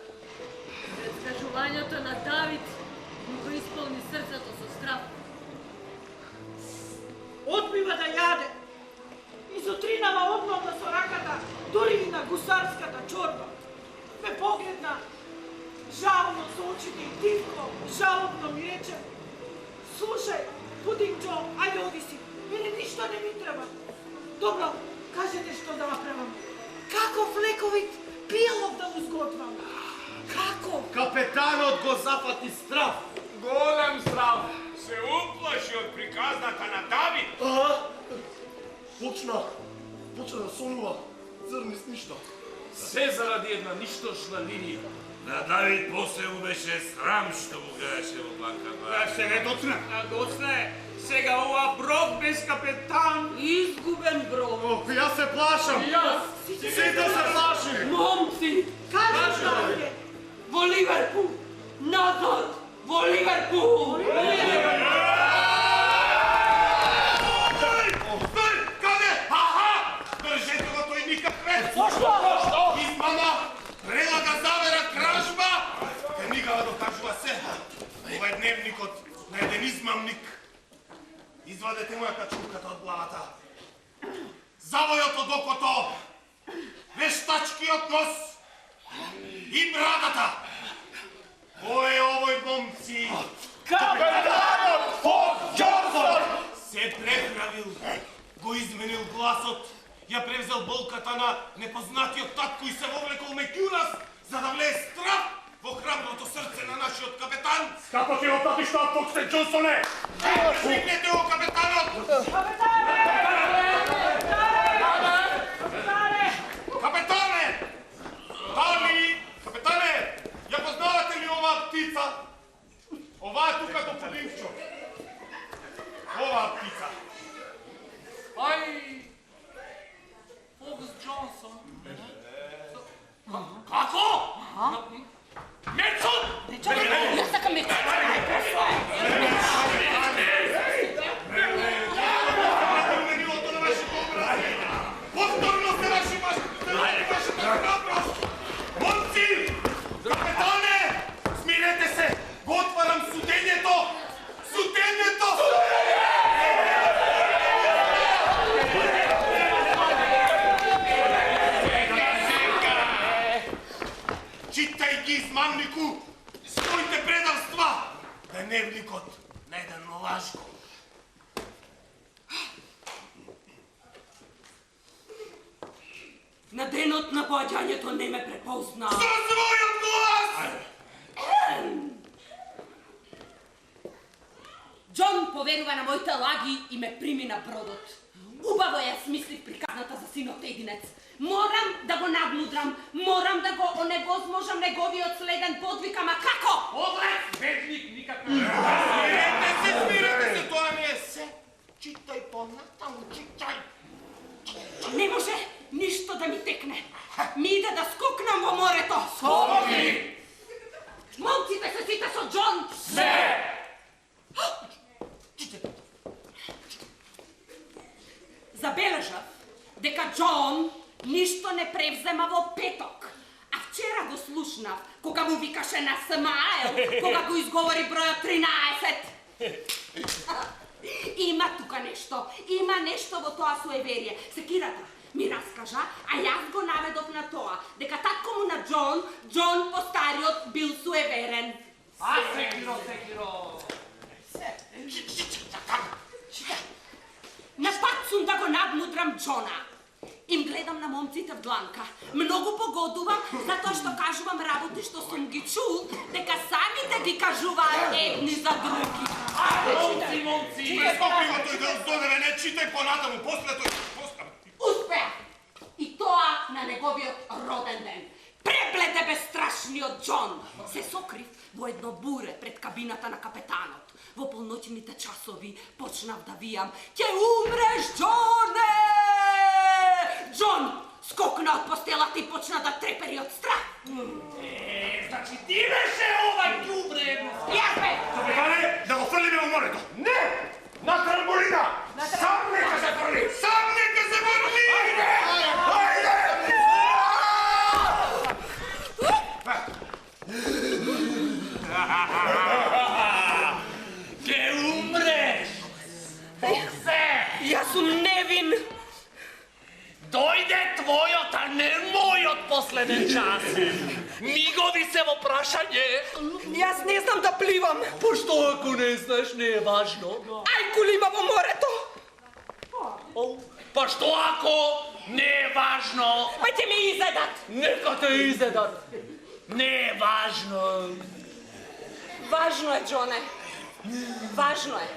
Предскажувањето на Давид го исполни срцето со страв. Одбива да јаде и сутринава обновна со раката, дури и на гусарската чорба. Ме погледна жално со очите и тивко, жалобно ми рече: слушај, Пудинг Џо, ајде оди си, мене ништо не ми треба. Добро, кажете што да направам. Каков лековит пијалов да му сготвам? Како? Капетанот го запати страв. Голем страв. Се уплаши од приказната на Давид. Почна да сонува, зрни с ништо. Се заради една ништошна линија. На Давид после му беше срам што му гледаше во банката. Сега доцна. Доцна е. Сега ова брод без капетан. Изгубен брод. Ох, јас се плашам. Јас. Сите се плаши. Момци, кажете овде. Во Ливерпул! Назад! Во Ливерпул! Стой! Каде? Аха! Држете го тој никак не! Зошто? Измама! Прелага завера кражба! Книгава докажува се. Ова е дневникот на еден измамник. Извадете му ја качулката од главата. Завојот од окото. Вештачкиот нос. И брадата. Кој е овој, момци? Капетанот Фок Џонсон! Се преправил, го изменил гласот, ја превзел болката на непознатиот татко и се вовлекол меѓу нас, за да влее страх во храброто срце на нашиот капетан. Како ти го патиш тоа, Фоксте Џонсоне? Свикнете го капетанот! Капетане! Дали, капетане, ја познавате ли оваа птица? Оваа тука до Пудингчо. Оваа птица. Ај, Фокс Џонсон. Како? Мецун! Јас сакам мецун. Нивото на вашето образе. Повторно се вашата храброст. Момци! Капетане! Смирете се! Го отварам судењето! Судењето! Читај ги, измамнику, своите предавства! Дневникот на еден лажко. На денот на поаѓањето не ме препозна. Со својот глас! Џон поверува на моите лаги и ме прими на бродот. Убаво ја смислив приказната за синот единец. Морам да го надмудрам, морам да го оневозможам неговиот следен подвиг, ама како? Одрек, бедник, никаква. Смирете се, тоа не е се. Читај понатаму, читај. Не може ништо да ми текне. Ми иде да скокнам во морето. Скокни! Момците се сите со Џон. Се! Забележав дека Џон ништо не превзема во петок. А вчера го слушнав кога му викаше на Смаел, кога го изговори бројот 13. Има тука нешто, има нешто во тоа суеверие. Секирата ми раскажа, а јас го наведов на тоа, дека татко му на Џон, Џон постариот бил суеверен. А, Секиро! На пат сум да го надмудрам Џона. Им гледам на момците в дланка. Многу погодувам, затоа што кажувам работи што сум ги чул, дека самите ги кажуваат едни за други. Момци! Прескокни го тој дел здодеве, не читај понатаму, после тој... Успеа! И тоа на неговиот роден ден. Пребледе безстрашниот Џон се сокрив во едно буре пред кабината на капетанот. Во полноќните часови почнав да вијам: ќе умреш, Џоне! Џон скокна од постелата и почна да трепери од страх. Значи ти беше ова ѓубре. Јас бе! Капитане, да го фрлиме у морето! Не! На трамболина! Сам нека се фърли! Сам нека се фърли! Хайде! Ке умреш! Бог се! Јас сум невин. Дојде твојот, а не мојот последен час. Мигови се во прашање. Јас не знам да пливам. Па што ако не знаеш, не е важно. Ајкул има во морето. Па што ако не е важно? Па ќе ме изедат. Нека те изедат. Не е важно. Важно е, Џоне. Важно е.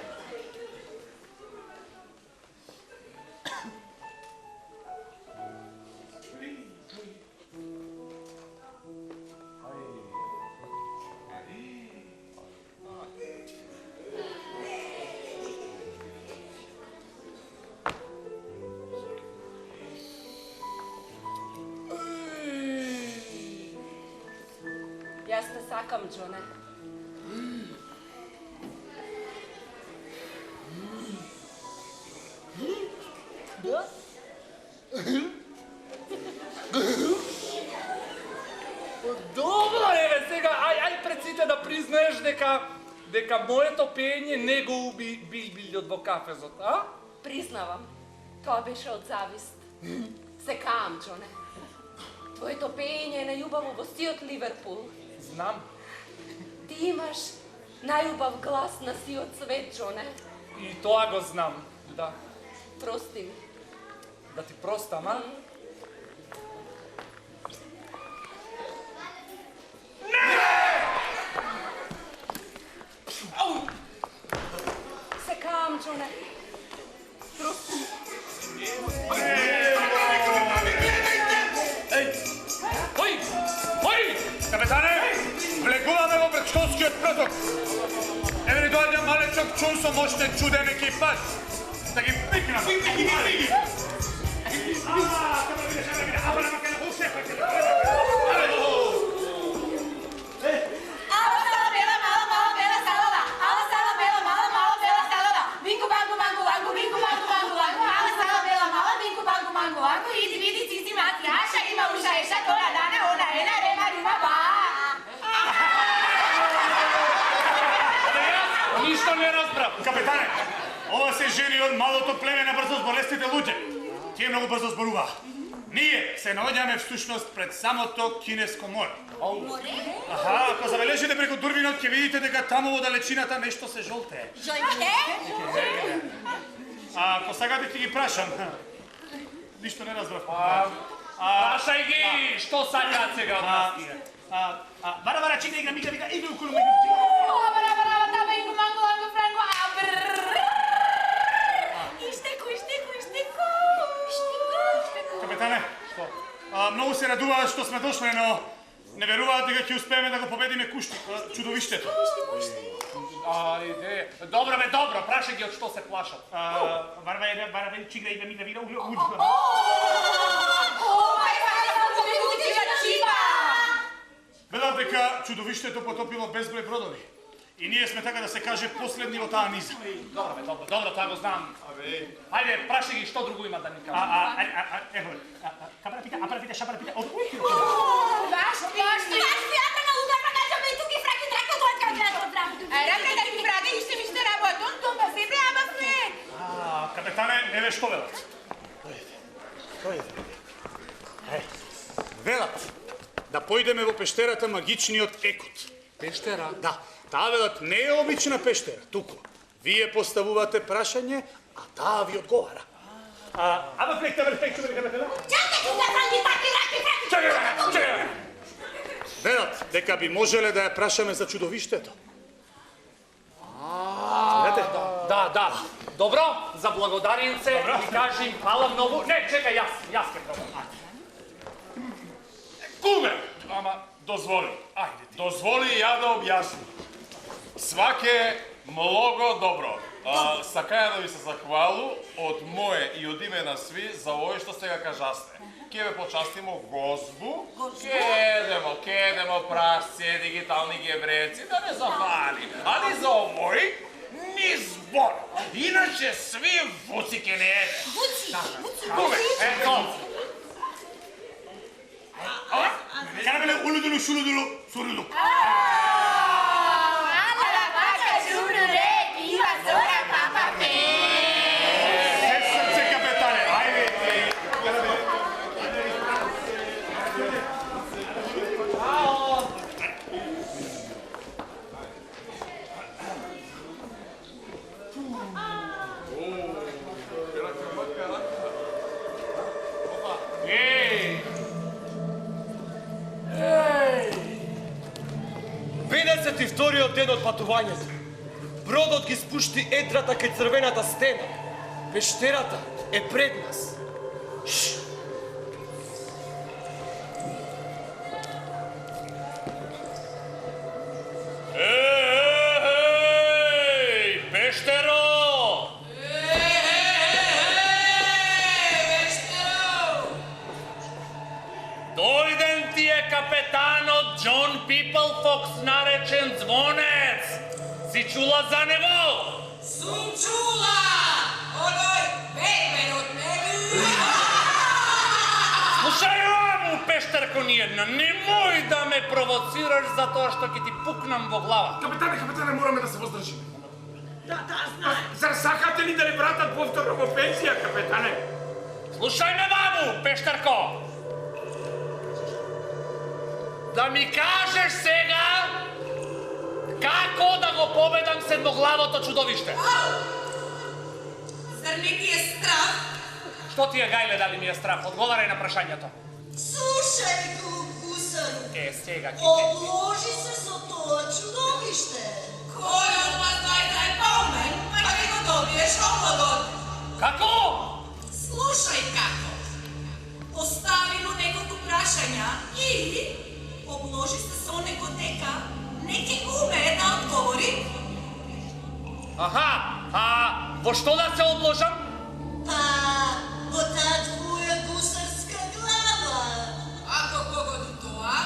Јас те сакам, Џоне. Добро, еве сега, ај пред сите да признаеш дека моето пење не го уби билјот во кафезот, а? Признавам, тоа беше од завист. Се каам, Џоне. Твоето пење е најубаво во сиот Ливерпул. Знам. Ти имаш најубав глас на сиот свет, Џоне. И тоа го знам, да. Прости ми. Да ти простам, а? Се каам, Џоне. Прости ми. Ој! Капетане, влегуваме во предшколскиот проток. Еве ни доаѓа малечок чун со мощен чуден екипаж. Да ги пикнам. Ништо не разбрав. Капетане, ова се жени од малото племе на брзо зболестите луѓе. Тие многу брзо зборува. Ние се наоѓаме всушност пред самото Кинеско море. Аха, ако забележите преку дурбинот, ќе видите дека таму во далечината нешто се жолтее. Жолтее? А ако сакате ќе ги прашам. Ништо не разбрав. Прашај ги, што сакаат сега од нас тие? Бара, чекај, игра, игра околу ме. Капетане, многу се радуваат што сме дошли, но не веруваат дека ќе успееме да го победиме чудовиштето. Добро, прашај ги од што се плашат. Бара, чигра, игра, мига, Велат дека чудовиштето потопило безброј бродови. И ние сме, така да се каже, последни во таа низа. Добро, тоа го знам. Ајде, прашај ги што друго има да ни кажат. Ево, капара пита, шапара пита, од кој ти? Капетане, еве што велат. Велат да појдеме во пештерата магичниот Екот. Пештера? Да, таа велат не е обична пештера, туку. Вие поставувате прашање, а таа ви одговара. Ама велат дека би можеле да ја прашаме за чудовиштето. Да. Добро, за благодаренце ви кажи фала многу. Не, чекај, јас ке пробам. Куме! Ама, дозволи. Дозволи ја да објасним. Сваке Много добро. Сакаја да ви се захвалу од мое и од име на сви за овој што сега кажасте. Ке ве почастимо гозбу, кедемо прасци, дигитални гебреци, да не зафали. Али за овој ни збор. Иначе сви вуци ке не еде. Вуци? Ето. Карабеле улудулу шулудулу сурулу. Вториот ден од патувањето. Бродот ги спушти етрата кај црвената стена. Пештерата е пред нас. Ей, Пештеро! Дојден ти е капетанот Џон Пиплфокс наречен Звонец. Си чула за него? Сум чула! Оној Бетмен од него! Слушај раму, Пештерко ни една, немој да ме провоцираш за тоа што ќе ти пукнам во глава. Капетане, мораме да се воздржиме. Да, знае. Зар сакате ли да ни вратат повторно во пензија, капетане? Слушај ме ваму, Пештерко! Да ми кажеш сега како да го победам седмоглавото чудовиште? Зар не ти е страх? Што ти е, Гајле, дали ми е страх? Одговарај на прашањето. Слушај го, гусару. Сега ќе обложи се со тоа чудовиште. Кој од вас двајца е помен, па ќе го добиеш омладот. Како? Слушај како. Постави му неколку прашања и обложи се со него дека не ќе го умее да одговори. Аха, во што да се обложам? Па, во таа твоја гусарска глава. Ако погоди тоа,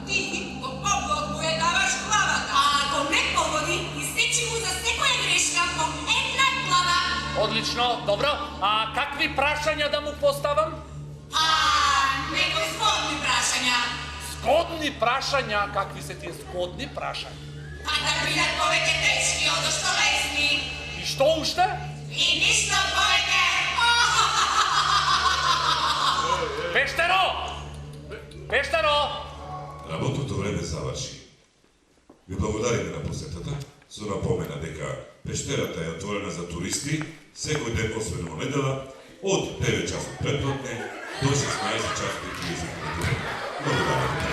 ти во облог му ја даваш главата. А ако не погоди, изтечи му за секоја грешка по една глава. Одлично, добро. А какви прашања да му поставам? Некои згодни прашања. Згодни прашања? Какви се тие згодни прашања? Па да бидат повеќе тешки од што лесни. И што уште? И ништо повеќе. Пештеро! Пештеро! Работното време заврши. Ви благодариме на посетата, со напомена дека пештерата е отворена за туристи секој ден освен во недела од 9 часот предпладне до 16 часот и 30 минути. Благодариме.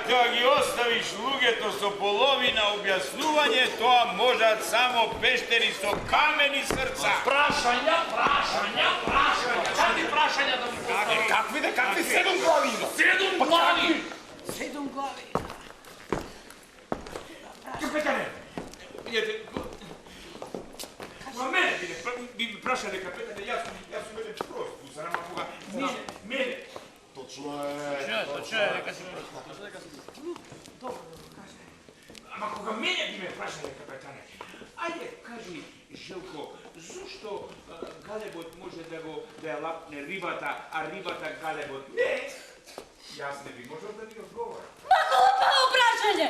Да ги оставиш луѓето со половина објаснување, тоа можат само пештери со камени срца. Прашања. Какви прашања да му поставам? Какви? 7 глави има. 7 глави! 7 глави. Капетане, видите, во мене би ми прашале, капетане, јас сум еден прост гусар, ама кога мене. Точно е. Точно е, дека си прост. Ама кога мене би ме прашале, капетане, ајде, кажи, Желко, зошто галебот може да ја лапне рибата, а рибата галебот не? Јас не би можел да ви одговорам. Ма глупаво прашање!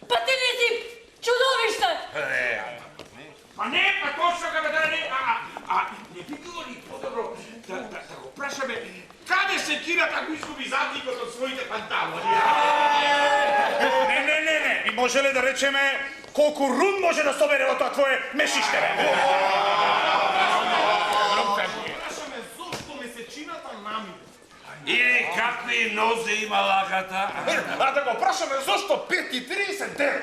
Па ти не си чудовиште! Па не, па точно капетане, не би било ли подобро да го прашаме каде се кират ако изгуби задникот од своите панталони? Не, би можеле да речеме колку рун може да собере од тоа твое мешиште, бе. Прашаме зошто месечината намине. Или какви нозе има лагата? А да го прашаме зошто 5:30 ден?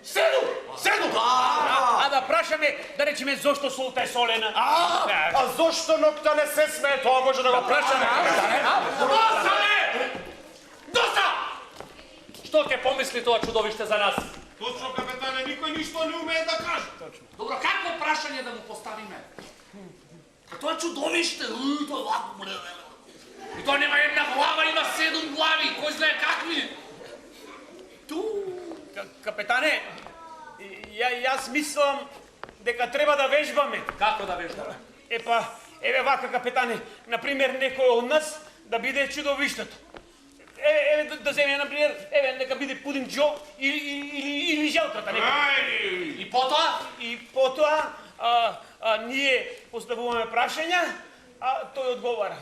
Седу! А да прашаме, да речеме, зошто солта е солена? А зошто ноќта не се смее, тоа може да го прашаме. Што ќе помисли тоа чудовиште за нас? Точно, капетане, никој ништо не умее да каже. Добро, какво прашање да му поставиме? А тоа чудовиште, тоа е вако. И тоа нема една глава, има 7 глави, кој знае какви. Капетане, јас мислам дека треба да вежбаме. Како да вежбаме? Еве вака, капетане, например, некој од нас да биде чудовиштето. Еве да земе, например, еве нека биде Пудинг Џо или Желката некој. И потоа? И потоа ние поставуваме прашања, а тој одговара.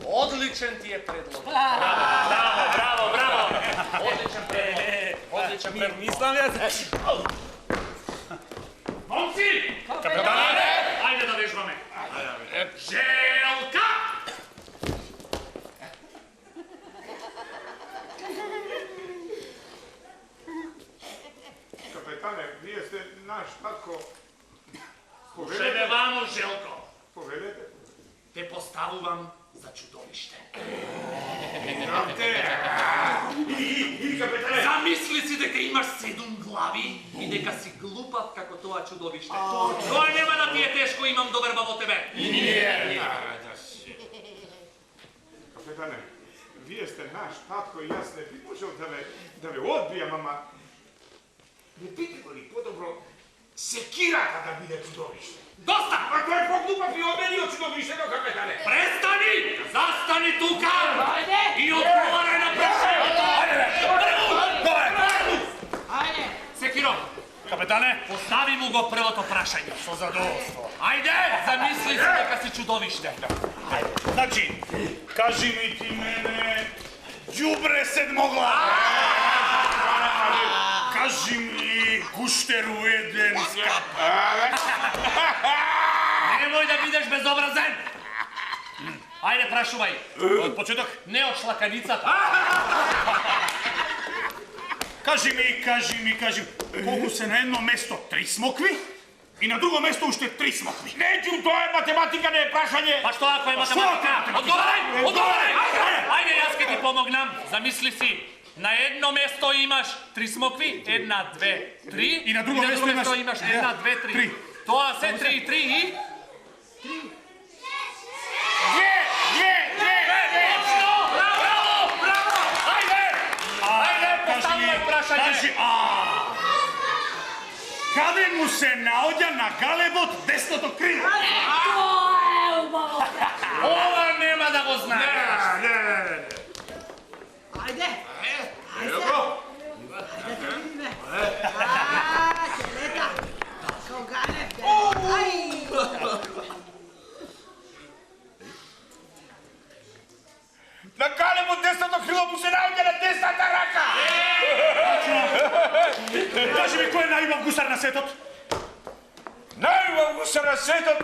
Одличен ти е предлог. Браво. Одличен предлог. Одличен предлог. Мислам јас. Момци! Капетане! Ајде да вежбаме. Желка! Капетане, вие сте наш татко. Слушајме вамо, Желко. Повелете. Те поставувам за чудовиште. И капетане. Замисли си дека имаш 7 глави и дека си глупав како тоа чудовиште. Тоа нема да ти е тешко, имам доверба во тебе. И ние. Капетане, вие сте наш татко и јас не би можел да ве одбијам, ама не бите го ли подобро секирата да биде чудовиште? Доста! А кој е поглупав и од мене и од чудовиштето, капетане? Престани! Застани тука! Ајде! И одговарај на прашањето! Ајде! Секиро! Капетане, постави му го првото прашање. Со задоволство. Ајде, замисли си дека си чудовиште. Значи, кажи ми ти мене, ѓубре седмоглаво. Кажи ми, гуштеру еден скап. Немој да бидеш безобразен. Ајде, прашувај. Од почеток? Не од шлаканицата. Кажи ми, колку се на едно место 3 смокви и на друго место уште 3 смокви. Неќу, тоа е математика, не е прашање. Па што ако е математика? Одговарај! Ајде, јас ке ти помогнам. Замисли си. На едно место имаш 3 смокви, 1, 2, 3. И на друго место имаш 1, 2, 3. Тоа се 3 и 3 и... 3. 2! Браво! Ајде, поставувај прашање. Каде му се наоѓа на галебот десното крило? Тоа е убаво. Ова нема да го знаеш. Ајде! Ајде да видиме. Телета! Кога не На галебот десното крило му се наоѓа на десната рака. Кажи ми, кој е најубав гусар на светот? Најубав гусар на светот?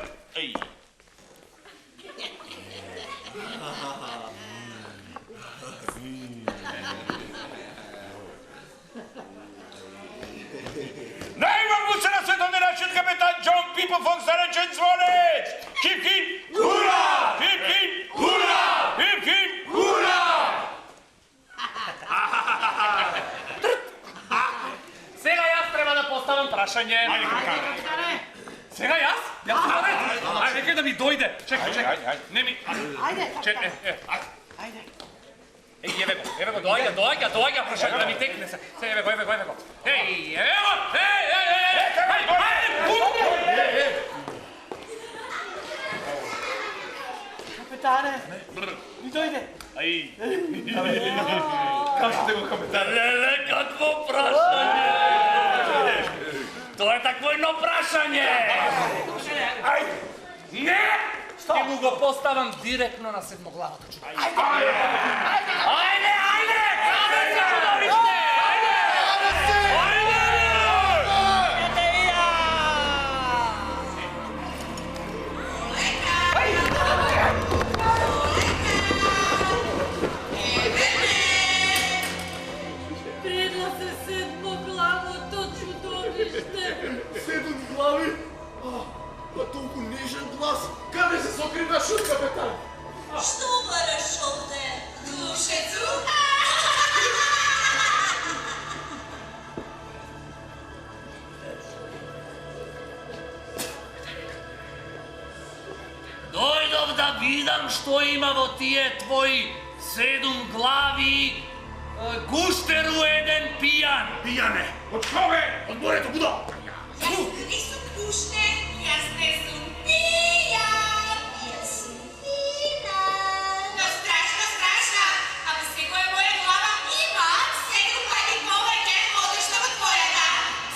Најубав гусар на светот е нашиот капетан Џон Пипо фон Заречен Звонец! Хип-хип! Ура! Хип-хип! Ура! Хип-хип! Ура! Сега јас треба да поставам прашање. Ајде, капитане. Сега јас? Ајде, нека да ми дојде. Чекај. Не ми... Ајде, капитане. Ајде. Еве го, доаѓа прашање да ми текне се. Еве го. Еј, еве го! Капитане, ми дојде. Кажете го, капитане. Леле, какво прашање! Тоа е такво едно прашање! Не! Ќе му го поставам директно на седмоглавото чудовиште. Ајде! Каде си чудовиште? Ајде! Предла се седмоглавото чудовиште. 7 глави? Па толку нежен глас. Каде се сокри нашиот капетан? Што бараш овде, глушецу? знам што има во тие твои 7 глави, гуштеру еден пијан. Пијане! Од кого? Од морето, будал! Јас не сум гуштер, јас не сум пијан, јас сум фина. Но страшно, ама секоја моја глава има 7 пати повеќе одешто во твојата.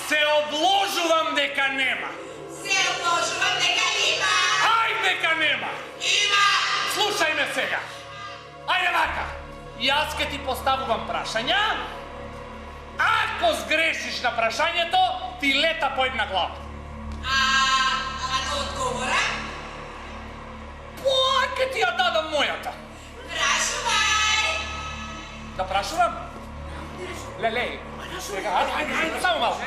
Се обложувам дека нема. Се обложувам дека има. Ај дека нема. Има. Слушај ме сега. Ајде вака. Јас ке ти поставувам прашања. Ако сгрешиш на прашањето, ти лета по една глава. А да одговора? Ке ти ја дадам мојата. Прашувај. Да прашувам? Леле, сега, ајде, само малку.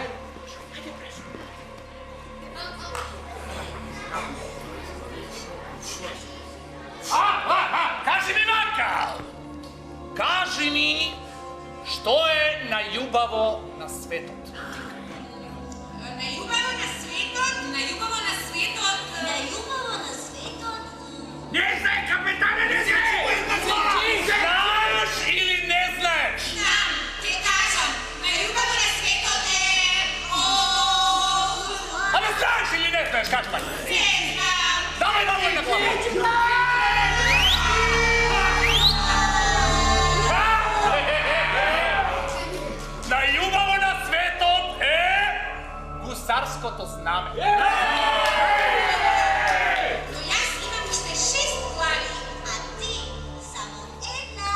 Кажи ми вака! Кажи ми, што е најубаво на светот? Најубаво на светот, најубаво на светот, најубаво на светот. Не знај, капетане, не знај! Знаеш или не знаеш? Знам, ќе кажам, најубаво на светот е... А не знаеш или не знаеш, кажи ме? Не знам. Давај на мојна глава. Најубаво на светот е гусарското знаме. Но јас имам уште 6 глави, а ти само една.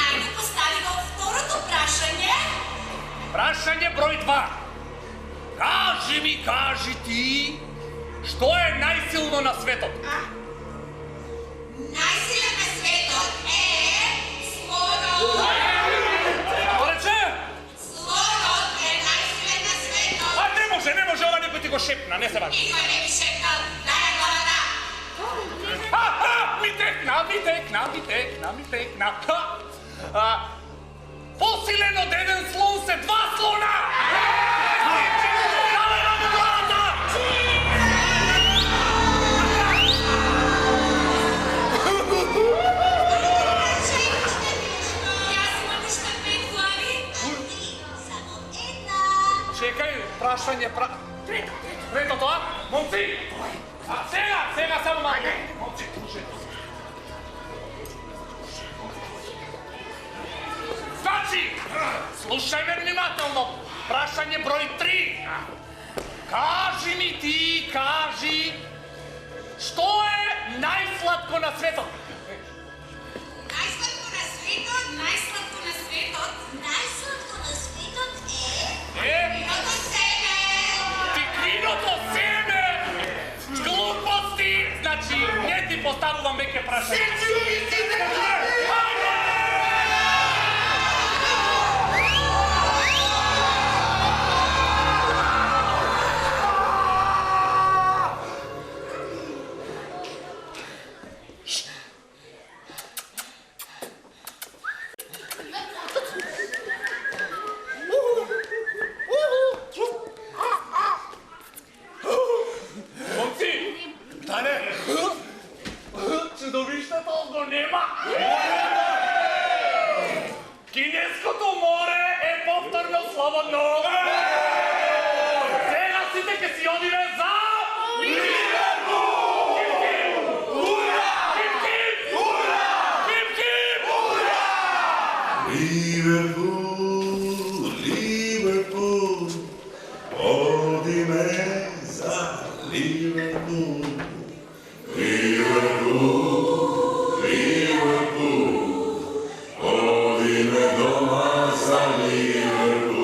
Ајде постави го второто прашање. Прашање број 2. Кажи ти, што е најсилно на светот? Најсилен на светот е слонот. Рече? Слонот е најсилен на светот. А не може, ова некој ти го шепна, не се важи. Никој не ми шепнал, дај главата. Ми текна. Посилен од еден слон се 2 слона! Давај на главата! Јас имам уште 5 глави, а ти само една. Чекај, прашање, Трето тоа? Момци! Сега само малку. Момци, слушајте. Значи, слушај ме внимателно. Прашање број 3. Кажи ми ти, што е најсладко на светот? Најсладко на светот е... Виното семе. Тиквиното семе! Глупости! Значи, не ти поставувам веќе прашање. Чудовиштето го нема! Кинеското море е повторно слободно! Сега сите ке си одиме за... Ливерпул! Ура! Ливерпул, одиме за Ливерпул. Ливерпул, одиме дома за Ливерпул.